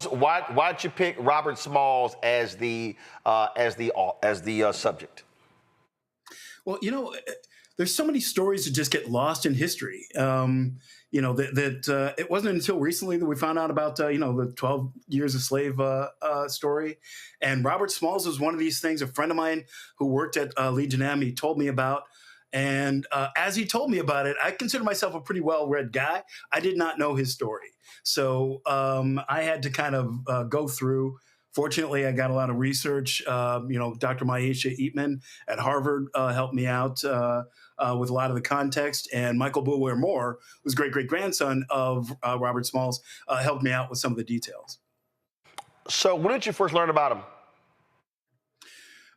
Why'd you pick Robert Smalls as the subject? Well, you know, there's so many stories that just get lost in history. You know, that it wasn't until recently that we found out about you know, the 12 years a slave story. And Robert Smalls was one of these things. A friend of mine who worked at Legion M, he told me about. And as he told me about it, I consider myself a pretty well-read guy. I did not know his story. So I had to kind of go through. Fortunately, I got a lot of research. You know, Dr. Maisha Eatman at Harvard helped me out with a lot of the context. And Michael Boulware Moore, who's great-great-grandson of Robert Smalls, helped me out with some of the details. So when did you first learn about him?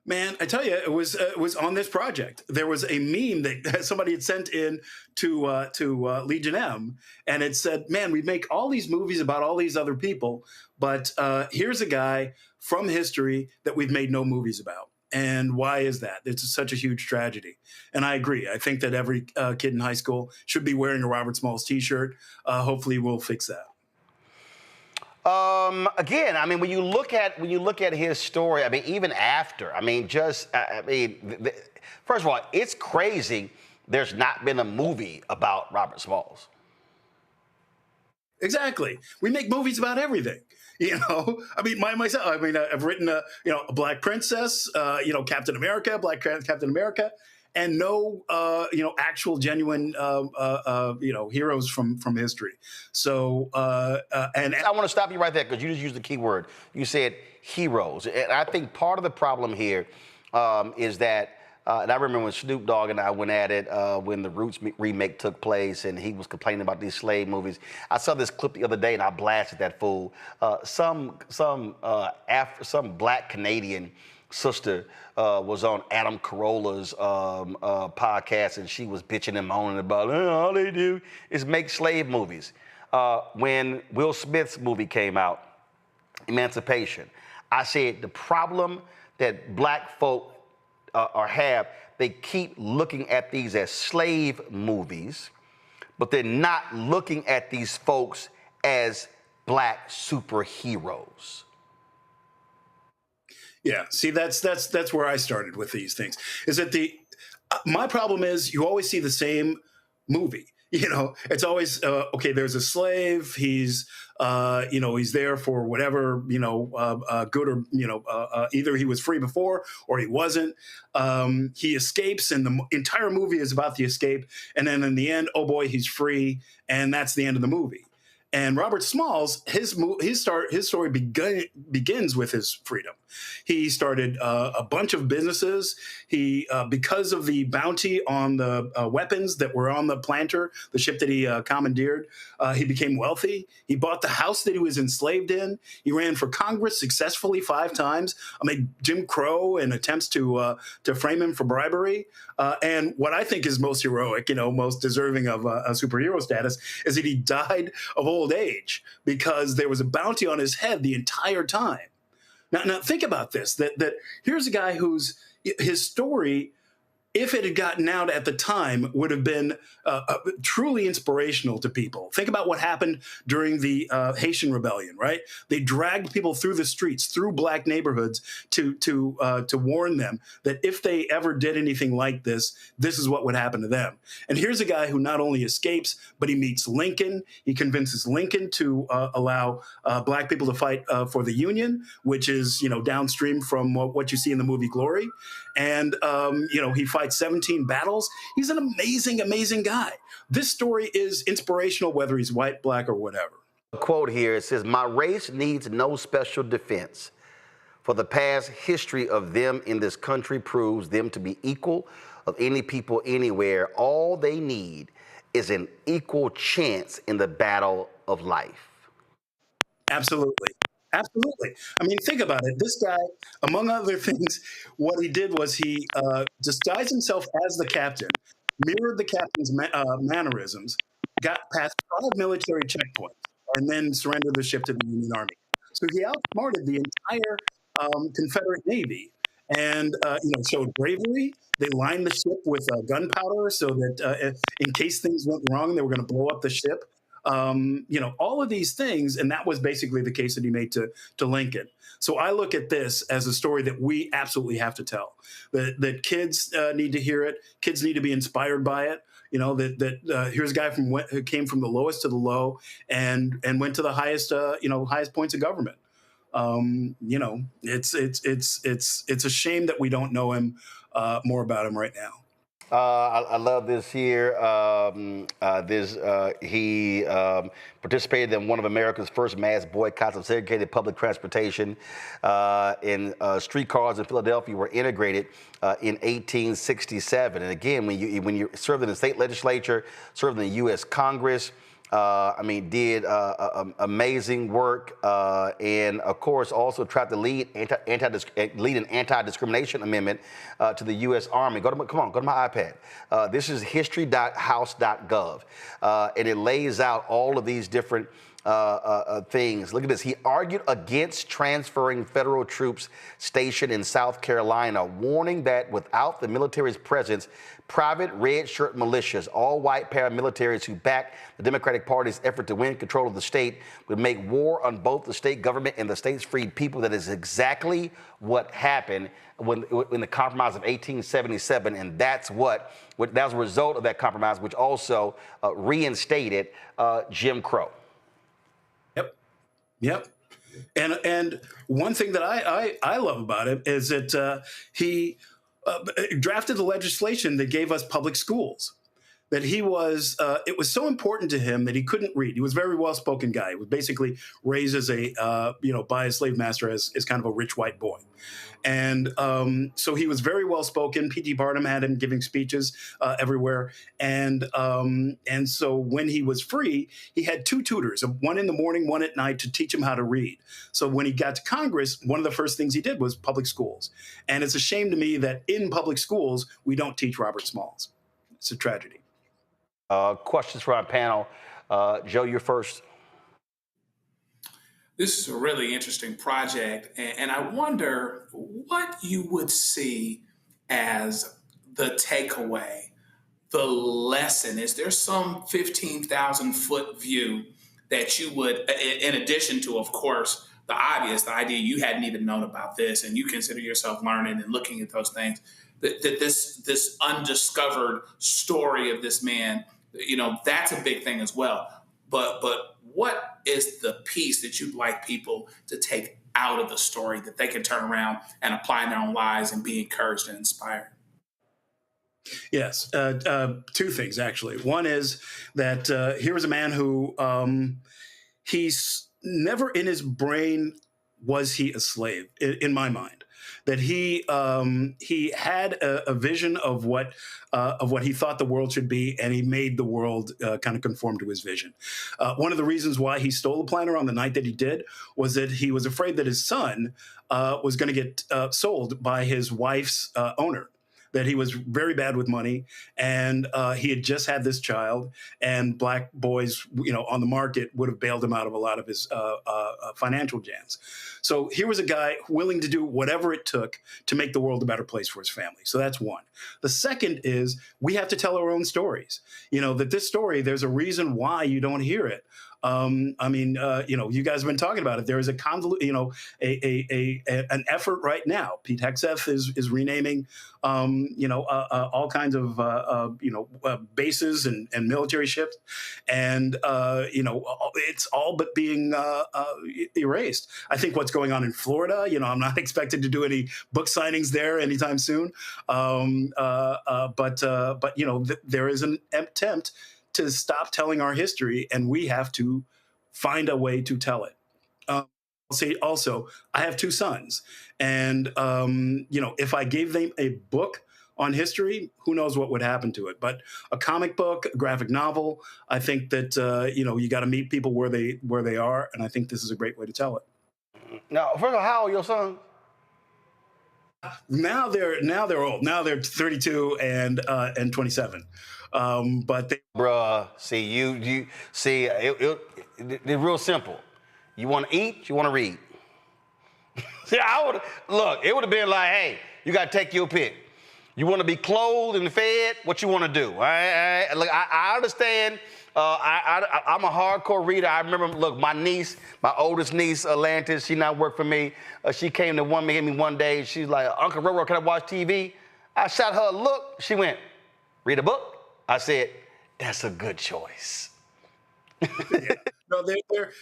Man, I tell you, it was on this project. There was a meme that somebody had sent in to Legion M, and it said, "Man, we make all these movies about all these other people, but here's a guy from history that we've made no movies about. And why is that? It's such a huge tragedy." And I agree. I think that every kid in high school should be wearing a Robert Smalls T-shirt. Hopefully, we'll fix that. Again, I mean, when you look at his story, I mean, even after, I mean, first of all, it's crazy there's not been a movie about Robert Smalls. Exactly. We make movies about everything. You know, I mean, myself, I mean, I've written a Black Princess, you know, Captain America, Black Captain America, and no, you know, actual genuine, you know, heroes from history. So, and I want to stop you right there because you just used the key word. You said heroes. And I think part of the problem here is that, and I remember when Snoop Dogg and I went at it when the Roots remake took place and he was complaining about these slave movies. I saw this clip the other day and I blasted that fool. Some Black Canadian sister was on Adam Carolla's podcast, and she was bitching and moaning about all they do is make slave movies. When Will Smith's movie came out, Emancipation, I said the problem that Black folk have, they keep looking at these as slave movies, but they're not looking at these folks as black superheroes. Yeah, see, that's where I started with these things. Is that my problem is you always see the same movie. You know, it's always okay. There's a slave. He's he's there for whatever good or either he was free before or he wasn't. He escapes, and the entire movie is about the escape. And then in the end, oh boy, he's free, and that's the end of the movie. And Robert Smalls, his story begins with his freedom. He started a bunch of businesses. He, because of the bounty on the weapons that were on the Planter, the ship that he commandeered, he became wealthy. He bought the house that he was enslaved in. He ran for Congress successfully 5 times. Jim Crow and attempts to frame him for bribery. And what I think is most heroic, most deserving of a superhero status, is that he died of old age because there was a bounty on his head the entire time. Now think about this, that here's a guy his story, if it had gotten out at the time, would have been truly inspirational to people. Think about what happened during the Haitian Rebellion, right? They dragged people through the streets, through black neighborhoods to warn them that if they ever did anything like this, this is what would happen to them. And here's a guy who not only escapes, but he meets Lincoln. He convinces Lincoln to allow black people to fight for the Union, which is, downstream from what you see in the movie Glory. And, he fights 17 battles. He's an amazing, amazing guy. This story is inspirational, whether he's white, black, or whatever. A quote here, it says, "My race needs no special defense, for the past history of them in this country proves them to be equal of any people anywhere. All they need is an equal chance in the battle of life." Absolutely. Absolutely. I mean, think about it. This guy, among other things, what he did was he disguised himself as the captain, mirrored the captain's mannerisms, got past 5 military checkpoints, and then surrendered the ship to the Union Army. So he outsmarted the entire Confederate Navy and showed bravery. They lined the ship with gunpowder so that in case things went wrong, they were going to blow up the ship. All of these things, and that was basically the case that he made to Lincoln. So I look at this as a story that we absolutely have to tell. That kids need to hear it. Kids need to be inspired by it. Here's a guy who came from the lowest to the low and went to the highest highest points of government. It's a shame that we don't know him more about him right now. I love this here. He participated in one of America's first mass boycotts of segregated public transportation. In streetcars in Philadelphia were integrated in 1867. And again, when you served in the state legislature, served in the U.S. Congress, did amazing work, and of course also tried to lead an anti-discrimination amendment to the U.S. Army. Go to my iPad. This is history.house.gov, and it lays out all of these different things. Look at this. He argued against transferring federal troops stationed in South Carolina, warning that without the military's presence, private red shirt militias, all white paramilitaries who back the Democratic Party's effort to win control of the state, would make war on both the state government and the state's freed people. That is exactly what happened in the compromise of 1877, and that was a result of that compromise, which also reinstated Jim Crow. Yep. And one thing that I love about him is that he drafted the legislation that gave us public schools. That it was so important to him that he couldn't read. He was a very well-spoken guy. He was basically raised as by a slave master as kind of a rich white boy. And so he was very well-spoken. P.T. Barnum had him giving speeches everywhere. And so when he was free, he had 2 tutors, one in the morning, one at night, to teach him how to read. So when he got to Congress, one of the first things he did was public schools. And it's a shame to me that in public schools, we don't teach Robert Smalls. It's a tragedy. Questions for our panel. Joe, you're first. This is a really interesting project, and I wonder what you would see as the takeaway, the lesson. Is there some 15,000-foot view that you would, in addition to, of course, the obvious, the idea you hadn't even known about this, and you consider yourself learning and looking at those things, that this undiscovered story of this man, that's a big thing as well. But what is the piece that you'd like people to take out of the story that they can turn around and apply in their own lives and be encouraged and inspired? Yes, two things actually. One is that here was a man who he's never in his brain was he a slave, in my mind. That he had a vision of what he thought the world should be, and he made the world kind of conform to his vision. One of the reasons why he stole the planter on the night that he did was that he was afraid that his son was going to get sold by his wife's owner. That he was very bad with money, and he had just had this child, and black boys, on the market would have bailed him out of a lot of his financial jams. So here was a guy willing to do whatever it took to make the world a better place for his family. So that's one. The second is we have to tell our own stories. That this story, there's a reason why you don't hear it. You guys have been talking about it. There is a an effort right now. Pete Hegseth is renaming, all kinds of, bases and military ships, and it's all but being erased. I think what's going on in Florida, I'm not expected to do any book signings there anytime soon, but there is an attempt to stop telling our history, and we have to find a way to tell it. I'll say also, I have two sons, and if I gave them a book on history, who knows what would happen to it? But a comic book, a graphic novel, I think that you got to meet people where they are, and I think this is a great way to tell it. Now, first of all, how old are your sons? Now they're old. Now they're 32 and 27. But they, bruh, see you see it's real simple. You want to eat, you want to read. See, it would have been like, hey, you got to take your pick. You want to be clothed and fed, what you want to do? All right? Look, I understand. I'm a hardcore reader. I remember, look, my oldest niece, Atlantis, she now worked for me. She came to me one day. She's like, Uncle Roro, can I watch TV? I shot her a look. She went, read a book? I said, that's a good choice. Yeah. No,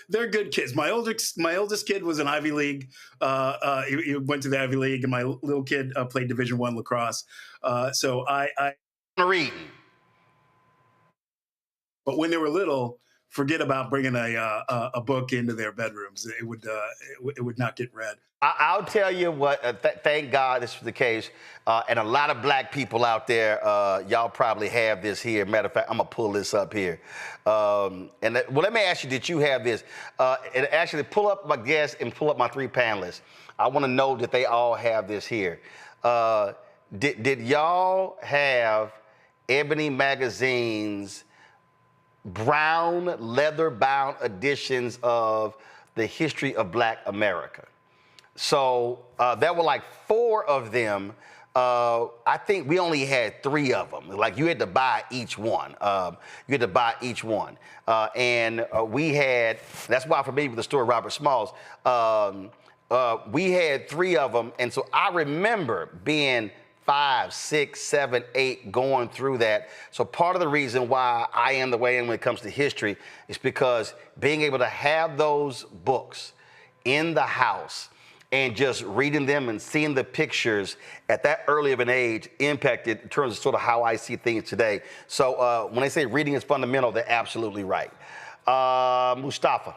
they're good kids. My oldest kid was an Ivy League. He went to the Ivy League, and my little kid played Division I lacrosse. So I read. But when they were little, forget about bringing a book into their bedrooms. It would not get read. I'll tell you what, thank God this was the case. And a lot of black people out there, y'all probably have this here. Matter of fact, I'm going to pull this up here. Let me ask you, did you have this? And actually, pull up my guests and pull up my three panelists. I want to know that they all have this here. Did y'all have Ebony Magazine's brown leather-bound editions of the history of Black America? So there were like 4 of them. I think we only had 3 of them. Like you had to buy each one. And we had, that's why for me with the story of Robert Smalls, we had 3 of them. And so I remember being 5, 6, 7, 8 going through that. So part of the reason why I am the way I am when it comes to history is because being able to have those books in the house and just reading them and seeing the pictures at that early of an age impacted in terms of sort of how I see things today. So when they say reading is fundamental, they're absolutely right. Mustafa.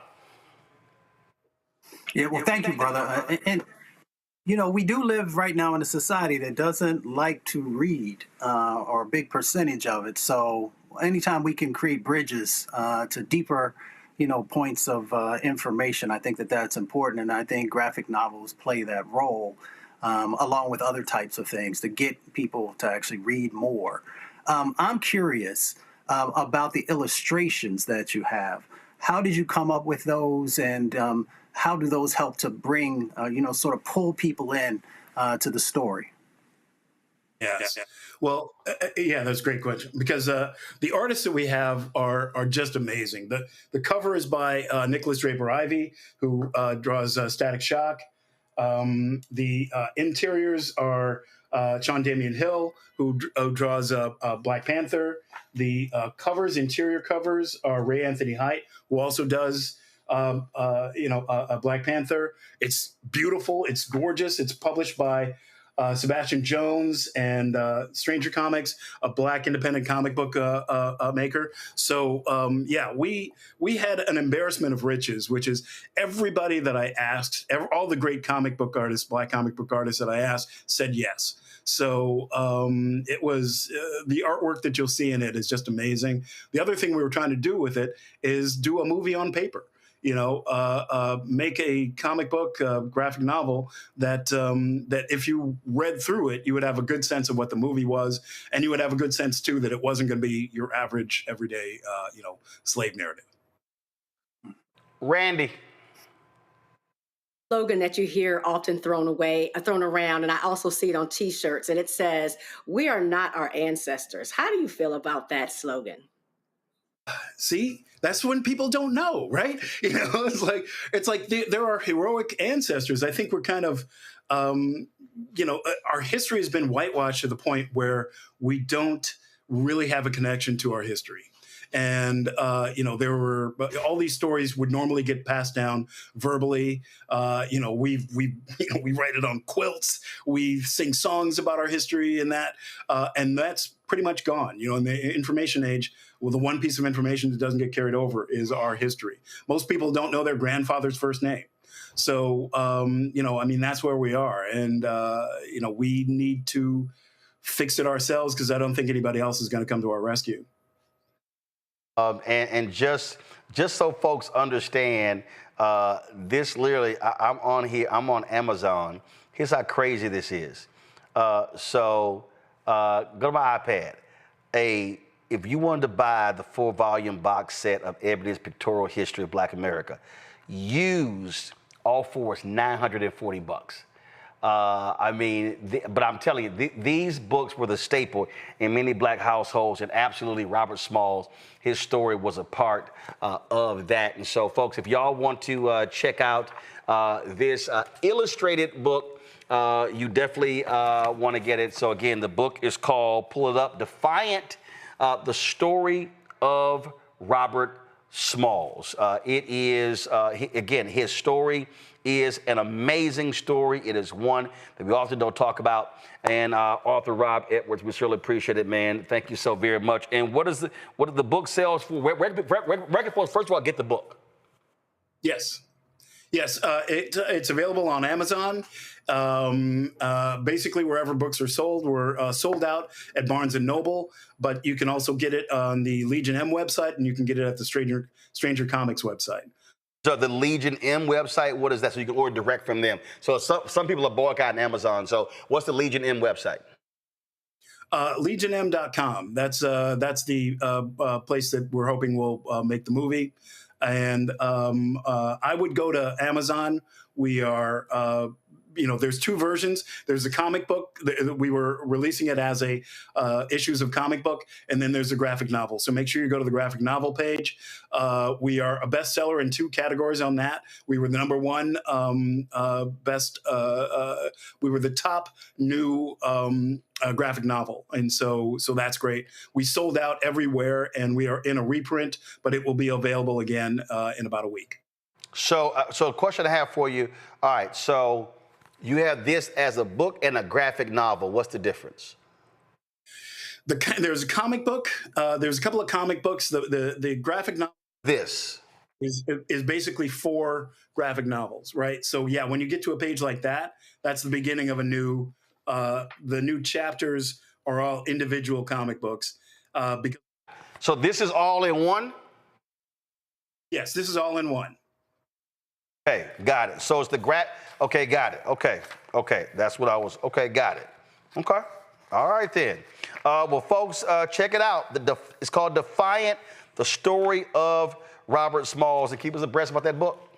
Yeah, well, thank you, brother. And we do live right now in a society that doesn't like to read, or a big percentage of it. So anytime we can create bridges to deeper points of information, I think that that's important. And I think graphic novels play that role, along with other types of things, to get people to actually read more. I'm curious about the illustrations that you have. How did you come up with those, and how do those help to bring, sort of pull people in to the story? Yes. Well, yeah, that's a great question because the artists that we have are just amazing. The cover is by Nicholas Draper Ivey, who draws Static Shock. The interiors are Sean Damian Hill, who draws Black Panther. The interior covers are Ray Anthony Height, who also does Black Panther. It's beautiful. It's gorgeous. It's published by Sebastian Jones and Stranger Comics, a Black independent comic book maker. So we had an embarrassment of riches, which is everybody that I asked, all the great comic book artists, Black comic book artists that I asked, said yes. So it was the artwork that you'll see in it is just amazing. The other thing we were trying to do with it is do a movie on paper. Make a comic book, graphic novel that if you read through it, you would have a good sense of what the movie was, and you would have a good sense too that it wasn't going to be your average, everyday, slave narrative. Randy. Slogan that you hear often thrown around, and I also see it on T-shirts, and it says, "We are not our ancestors." How do you feel about that slogan? See, that's when people don't know, right? It's like there are heroic ancestors. I think we're kind of, our history has been whitewashed to the point where we don't really have a connection to our history. And, there were all these stories would normally get passed down verbally. We write it on quilts. We sing songs about our history and that's pretty much gone. In the information age, well, the one piece of information that doesn't get carried over is our history. Most people don't know their grandfather's first name. So, that's where we are. And, we need to fix it ourselves because I don't think anybody else is going to come to our rescue. And just so folks understand, this literally, I'm on here, I'm on Amazon. Here's how crazy this is. Go to my iPad. If you wanted to buy the 4-volume box set of Ebony's Pictorial History of Black America, used, all four is $940. But I'm telling you, these books were the staple in many Black households, and absolutely Robert Smalls, his story was a part of that. And so, folks, if y'all want to check out this illustrated book, you definitely want to get it. So, again, the book is called, pull it up, Defiant, The Story of Robert Smalls. It is, again, his story is an amazing story. It is one that we often don't talk about. And author Rob Edwards, we certainly appreciate it, man. Thank you so very much. And what are the book sales for? Where can folks, first of all, get the book? Yes. It's available on Amazon. Basically, wherever books are sold, we're sold out at Barnes & Noble, but you can also get it on the Legion M website, and you can get it at the Stranger Comics website. So the Legion M website, what is that? So you can order direct from them. So some people are boycotting Amazon. So what's the Legion M website? LegionM.com. That's the place that we're hoping will make the movie. And I would go to Amazon. We are, there's two versions. There's a comic book. We were releasing it as a issues of comic book, and then there's a graphic novel. So make sure you go to the graphic novel page. We are a bestseller in 2 categories on that. We were the number 1 best. We were the top new graphic novel, and so that's great. We sold out everywhere, and we are in a reprint, but it will be available again in about a week. So a question I have for you. All right, so you have this as a book and a graphic novel. What's the difference? There's a comic book. There's a couple of comic books. The graphic novel. This is basically 4 graphic novels, right? So yeah, when you get to a page like that, that's the beginning of a new. The new chapters are all individual comic books. So this is all in one? Yes, this is all in one. Okay, got it. So it's the okay, got it. Okay, that's what I was, okay, got it. Okay, all right then. Well, folks, check it out. It's called Defiant, The Story of Robert Smalls, and keep us abreast about that book.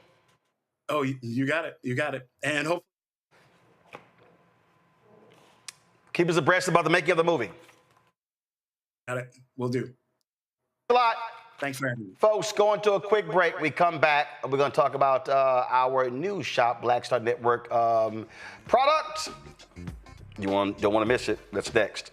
Oh, you got it. And hopefully. Keep us abreast about the making of the movie. Got it. Will do. A lot. Thanks for having me. Folks, going to a quick break. We come back. We're going to talk about our new Shop Black Star Network product. Don't want to miss it. That's next.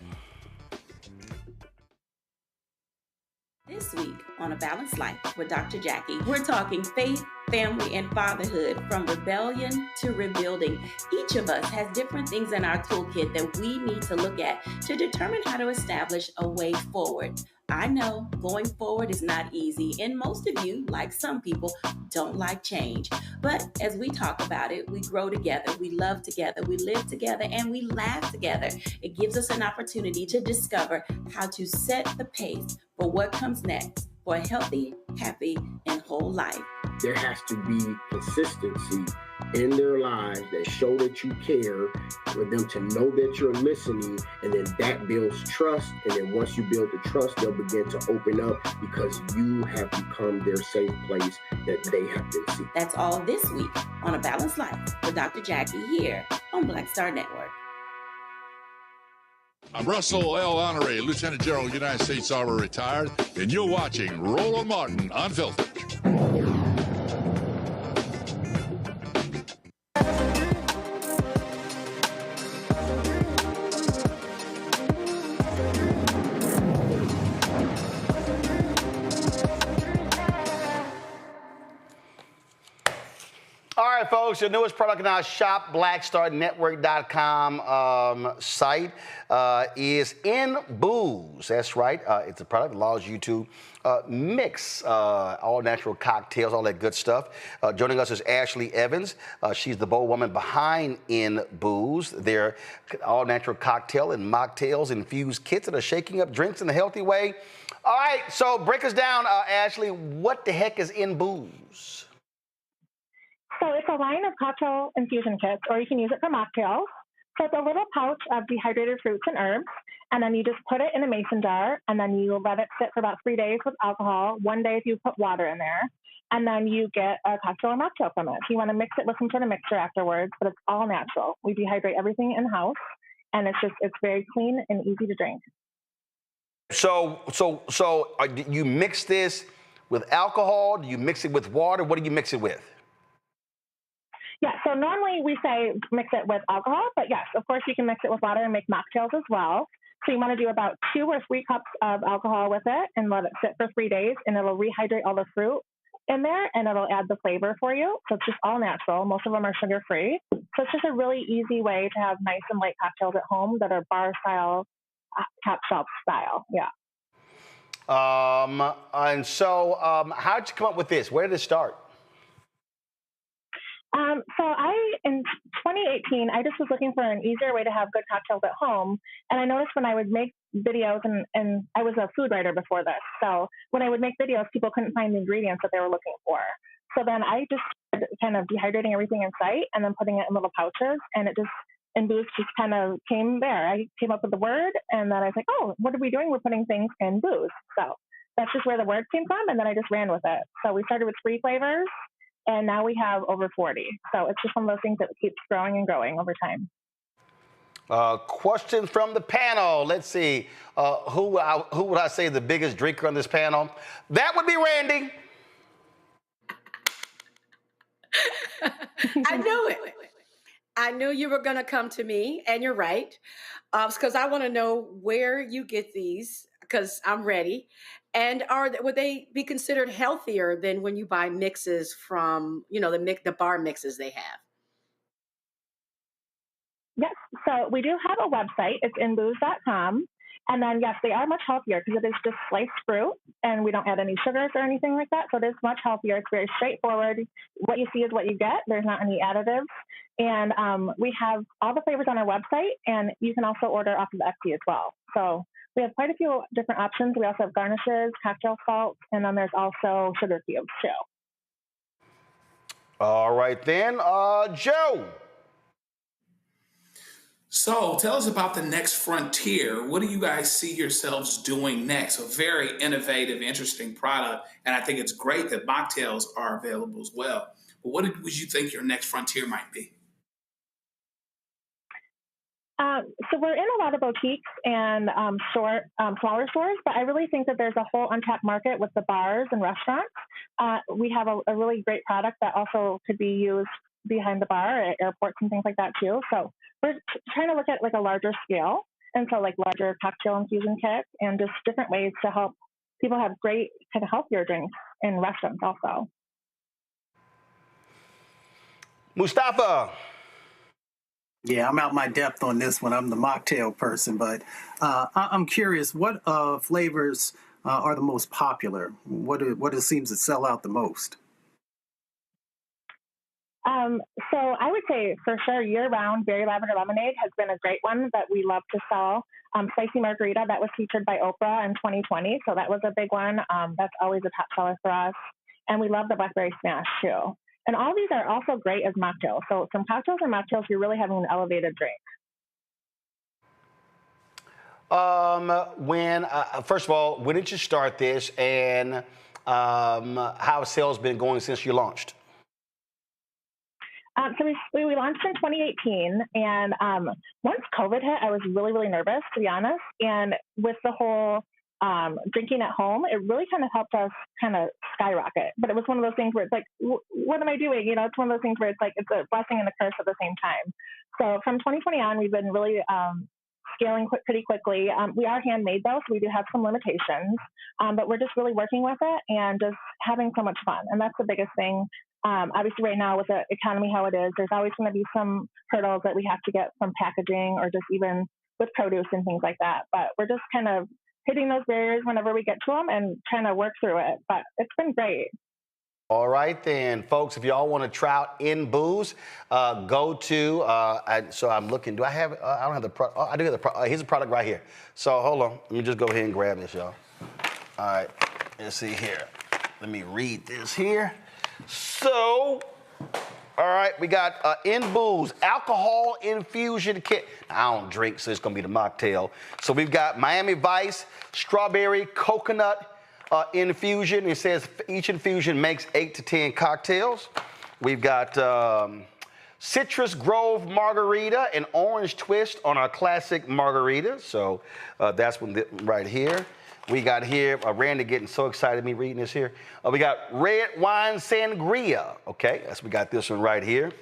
This week on A Balanced Life with Dr. Jackie, we're talking faith, family, and fatherhood, from rebellion to rebuilding. Each of us has different things in our toolkit that we need to look at to determine how to establish a way forward. I know going forward is not easy, and most of you, like some people, don't like change. But as we talk about it, we grow together, we love together, we live together, and we laugh together. It gives us an opportunity to discover how to set the pace for what comes next for a healthy, happy, and whole life. There has to be consistency in their lives that show that you care, for them to know that you're listening, and then that builds trust. And then once you build the trust, they'll begin to open up because you have become their safe place that they have been seeking. That's all this week on A Balanced Life with Dr. Jackie here on Black Star Network. I'm Russell L. Honoré, Lieutenant General, United States Army, retired, and you're watching Roland Martin Unfiltered. All right, folks, the newest product in our shop, blackstarnetwork.com site, is InBooze. That's right. It's a product that allows you to mix all natural cocktails, all that good stuff. Joining us is Ashley Evans. She's the bold woman behind InBooze. They're all natural cocktail and mocktails infused kits that are shaking up drinks in a healthy way. All right, so break us down, Ashley. What the heck is InBooze? So it's a line of cocktail infusion kits, or you can use it for mocktails. So it's a little pouch of dehydrated fruits and herbs, and then you just put it in a mason jar, and then you let it sit for about 3 days with alcohol. 1 day if you put water in there, and then you get a cocktail or mocktail from it. So you want to mix it with some sort of mixture afterwards, but it's all natural. We dehydrate everything in-house, and it's very clean and easy to drink. So do you mix this with alcohol? Do you mix it with water? What do you mix it with? Yeah, so normally we say mix it with alcohol, but yes, of course you can mix it with water and make mocktails as well. So you want to do about 2 or 3 cups of alcohol with it and let it sit for 3 days, and it'll rehydrate all the fruit in there, and it'll add the flavor for you. So it's just all natural. Most of them are sugar-free. So it's just a really easy way to have nice and light cocktails at home that are bar-style, top shelf style. Yeah. And so how'd you come up with this? Where did it start? So in 2018, I just was looking for an easier way to have good cocktails at home. And I noticed when I would make videos, and I was a food writer before this. So when I would make videos, people couldn't find the ingredients that they were looking for. So then I just started kind of dehydrating everything in sight and then putting it in little pouches. And it just, InBooze just kind of came there. I came up with the word, and then I was like, oh, what are we doing? We're putting things in booze. So that's just where the word came from. And then I just ran with it. So we started with 3 flavors. And now we have over 40. So it's just one of those things that keeps growing and growing over time. Question from the panel. Let's see. Who would I say the biggest drinker on this panel? That would be Randy. I knew it. I knew you were going to come to me, and you're right. Because I want to know where you get these, because I'm ready. And would they be considered healthier than when you buy mixes from, the bar mixes they have? Yes. So we do have a website. It's InBooze.com. And then, yes, they are much healthier because it is just sliced fruit, and we don't add any sugars or anything like that. So it is much healthier. It's very straightforward. What you see is what you get. There's not any additives. And we have all the flavors on our website, and you can also order off of Etsy as well. So we have quite a few different options. We also have garnishes, cocktail salts, and then there's also sugar cubes too. All right then, Joe. So tell us about the next frontier. What do you guys see yourselves doing next? A very innovative, interesting product, and I think it's great that mocktails are available as well. But what would you think your next frontier might be? So we're in a lot of boutiques and flower stores, but I really think that there's a whole untapped market with the bars and restaurants. We have a really great product that also could be used behind the bar at airports and things like that too. So we're trying to look at like a larger scale, and so like larger cocktail infusion kits and just different ways to help people have great kind of healthier drinks in restaurants also. Mustafa. Yeah, I'm out my depth on this one. I'm the mocktail person, but I'm curious, what flavors are the most popular? What it seems to sell out the most? So I would say for sure year-round berry lavender lemonade has been a great one that we love to sell. Spicy margarita, that was featured by Oprah in 2020, so that was a big one. That's always a top seller for us. And we love the blackberry smash too. And all these are also great as mocktails. So from cocktails and mocktails, you're really having an elevated drink. First of all, when did you start this, and how have sales been going since you launched? So we launched in 2018, and once COVID hit, I was really, really nervous, to be honest. And with the whole drinking at home, it really kind of helped us kind of skyrocket. But it was one of those things where it's like, what am I doing? You know, it's one of those things where it's like, it's a blessing and a curse at the same time. So from 2020 on, we've been really scaling pretty quickly. We are handmade though, so we do have some limitations, but we're just really working with it and just having so much fun. And that's the biggest thing. Obviously right now with the economy how it is, there's always going to be some hurdles that we have to get from packaging or just even with produce and things like that. But we're just kind of hitting those barriers whenever we get to them and trying to work through it. But it's been great. All right, then, folks, if y'all want to try out InBooze, go to, so I'm looking, do I have, I don't have the product, I do have the product, here's the product right here. So hold on, let me just go ahead and grab this, y'all. All right, let's see here. Let me read this here. So, all right, we got InBooze alcohol infusion kit. Now, I don't drink, so it's gonna be the mocktail. So we've got Miami Vice, strawberry, coconut, infusion. It says each infusion makes 8 to 10 cocktails. We've got citrus grove margarita and orange twist on our classic margarita. So that's one right here. We got here, Randy getting so excited me reading this here. We got red wine sangria. Okay, we got this one right here.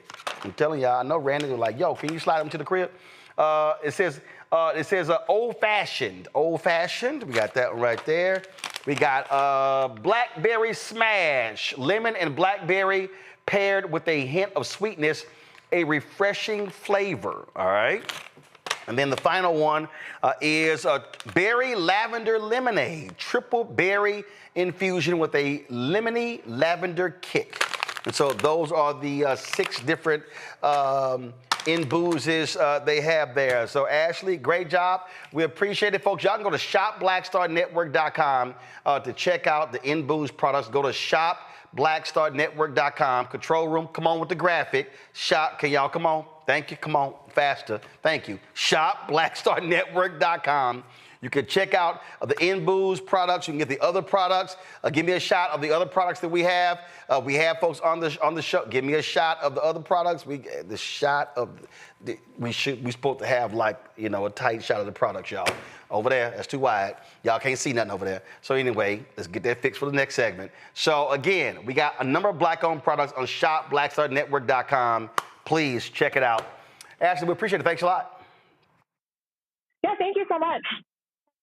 I'm telling y'all, I know Randy was like, yo, can you slide them to the crib? It says old fashioned. Old fashioned. We got that one right there. We got blackberry smash, lemon and blackberry paired with a hint of sweetness, a refreshing flavor. All right. And then the final one is a berry lavender lemonade, triple berry infusion with a lemony lavender kick. And so those are the 6 different InBoozes they have there. So Ashley, great job. We appreciate it, folks. Y'all can go to shopblackstarnetwork.com to check out the InBooze products. Go to shopblackstarnetwork.com. Control room, come on with the graphic. Shop, can y'all come on? Thank you. Come on, faster. Thank you. ShopBlackStarNetwork.com. You can check out the InBooze products. You can get the other products. Give me a shot of the other products that we have. We have folks on the show. Give me a shot of the other products. We supposed to have like a tight shot of the products, y'all. Over there, that's too wide. Y'all can't see nothing over there. So anyway, let's get that fixed for the next segment. So again, we got a number of black-owned products on ShopBlackStarNetwork.com. Please check it out. Ashley, we appreciate it. Thanks a lot. Yeah, thank you so much.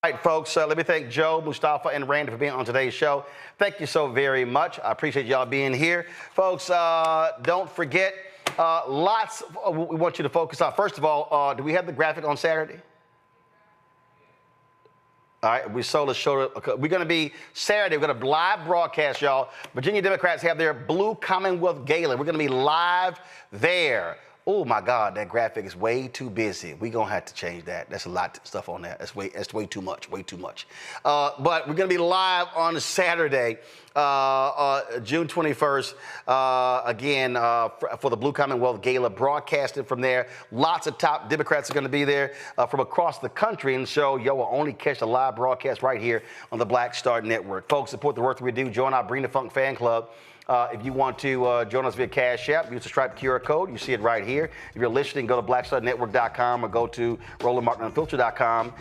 All right, folks, let me thank Joe, Mustafa, and Randy for being on today's show. Thank you so very much. I appreciate y'all being here. Folks, don't forget, lots we want you to focus on. First of all, do we have the graphic on Saturday? All right, we're going to be Saturday. We're going to live broadcast, y'all. Virginia Democrats have their Blue Commonwealth Gala. We're going to be live there. Oh my God, that graphic is way too busy. We're going to have to change that. That's a lot of stuff on that. That's way too much, way too much. But we're going to be live on Saturday June 21st, again, for the Blue Commonwealth Gala, broadcasted from there. Lots of top Democrats are going to be there from across the country, and so you will only catch the live broadcast right here on the Black Star Network. Folks, support the work that we do. Join our Bring the Funk fan club. If you want to join us via Cash App, use the Stripe QR code. You see it right here. If you're listening, go to blackstarnetwork.com or go to RolandMartinUnfiltered.com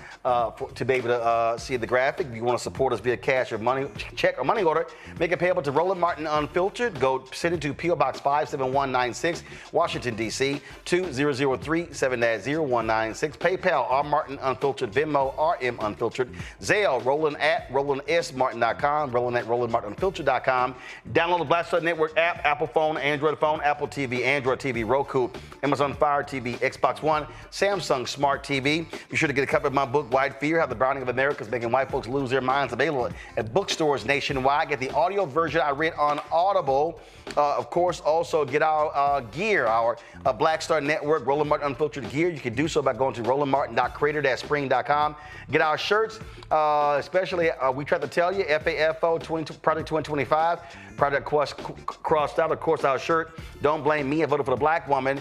to be able to see the graphic. If you want to support us via cash or money, check or money order, make it payable to Roland Martin Unfiltered. Go send it to P.O. Box 57196, Washington, D.C. 2003-7-0196. PayPal, R. Martin Unfiltered. Venmo, RM Unfiltered. Zelle, Roland at RolandSMartin.com. Roland at RolandMartinUnfiltered.com. Download the Black Star Network app, Apple phone, Android phone, Apple TV, Android TV, Roku, Amazon Fire TV, Xbox One, Samsung Smart TV. Be sure to get a copy of my book, White Fear, How the Browning of America is Making White Folks Lose Their Minds, available at bookstores nationwide. Get the audio version I read on Audible. Of course, also get our gear, our Black Star Network, Roland Martin Unfiltered gear. You can do so by going to rolandmartin.creator-spring.com. Get our shirts, especially, we try to tell you, FAFO Project 2025. Project crossed out, of course, our shirt. Don't blame me. I voted for the black woman.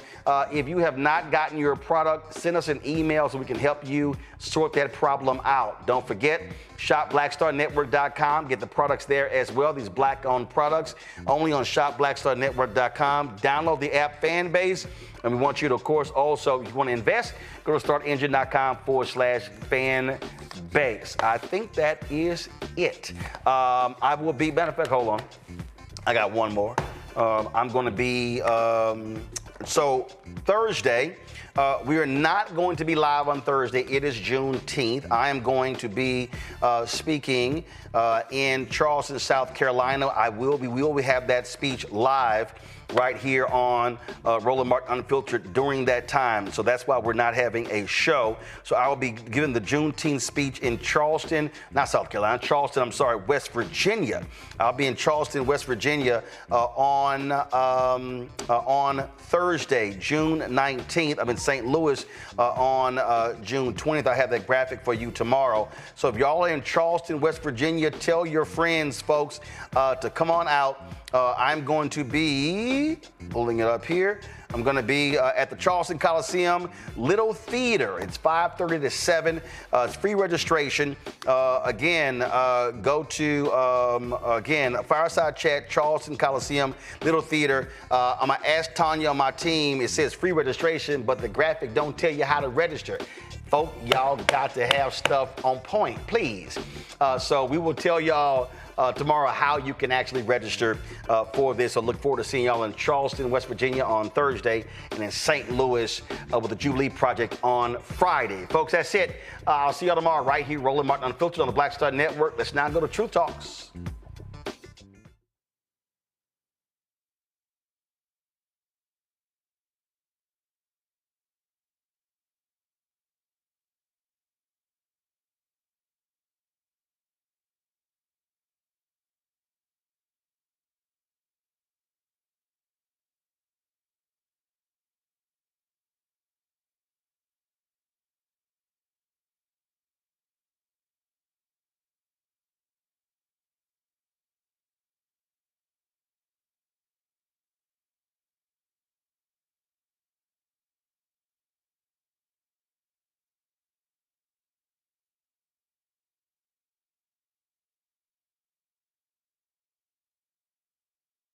If you have not gotten your product, send us an email so we can help you sort that problem out. Don't forget, shop blackstarnetwork.com. Get the products there as well. These black-owned products only on shopblackstarnetwork.com. Download the app Fanbase. And we want you to, of course, also, if you want to invest, go to startengine.com/fanbase. I think that is it. I will be, matter of fact, hold on. I got one more. I'm going to be, so Thursday, we are not going to be live on Thursday. It is Juneteenth. I am going to be speaking in Charleston, South Carolina. We will have that speech live right here on Roland Martin Unfiltered during that time. So that's why we're not having a show. So I will be giving the Juneteenth speech in Charleston, not South Carolina, Charleston, I'm sorry, West Virginia. I'll be in Charleston, West Virginia on Thursday, June 19th. I'm in St. Louis on June 20th. I have that graphic for you tomorrow. So if y'all are in Charleston, West Virginia, tell your friends, folks, to come on out. I'm going to be, pulling it up here, I'm going to be at the Charleston Coliseum Little Theater. It's 5:30 to 7. It's free registration. Again, go to, Fireside Chat, Charleston Coliseum Little Theater. I'm going to ask Tanya on my team. It says free registration, but the graphic don't tell you how to register. Folk, y'all got to have stuff on point, please. So we will tell y'all tomorrow how you can actually register for this. So look forward to seeing y'all in Charleston, West Virginia on Thursday, and in St. Louis with the Jubilee Project on Friday. Folks, that's it. I'll see y'all tomorrow right here, Roland Martin Unfiltered on the Black Star Network. Let's now go to Truth Talks.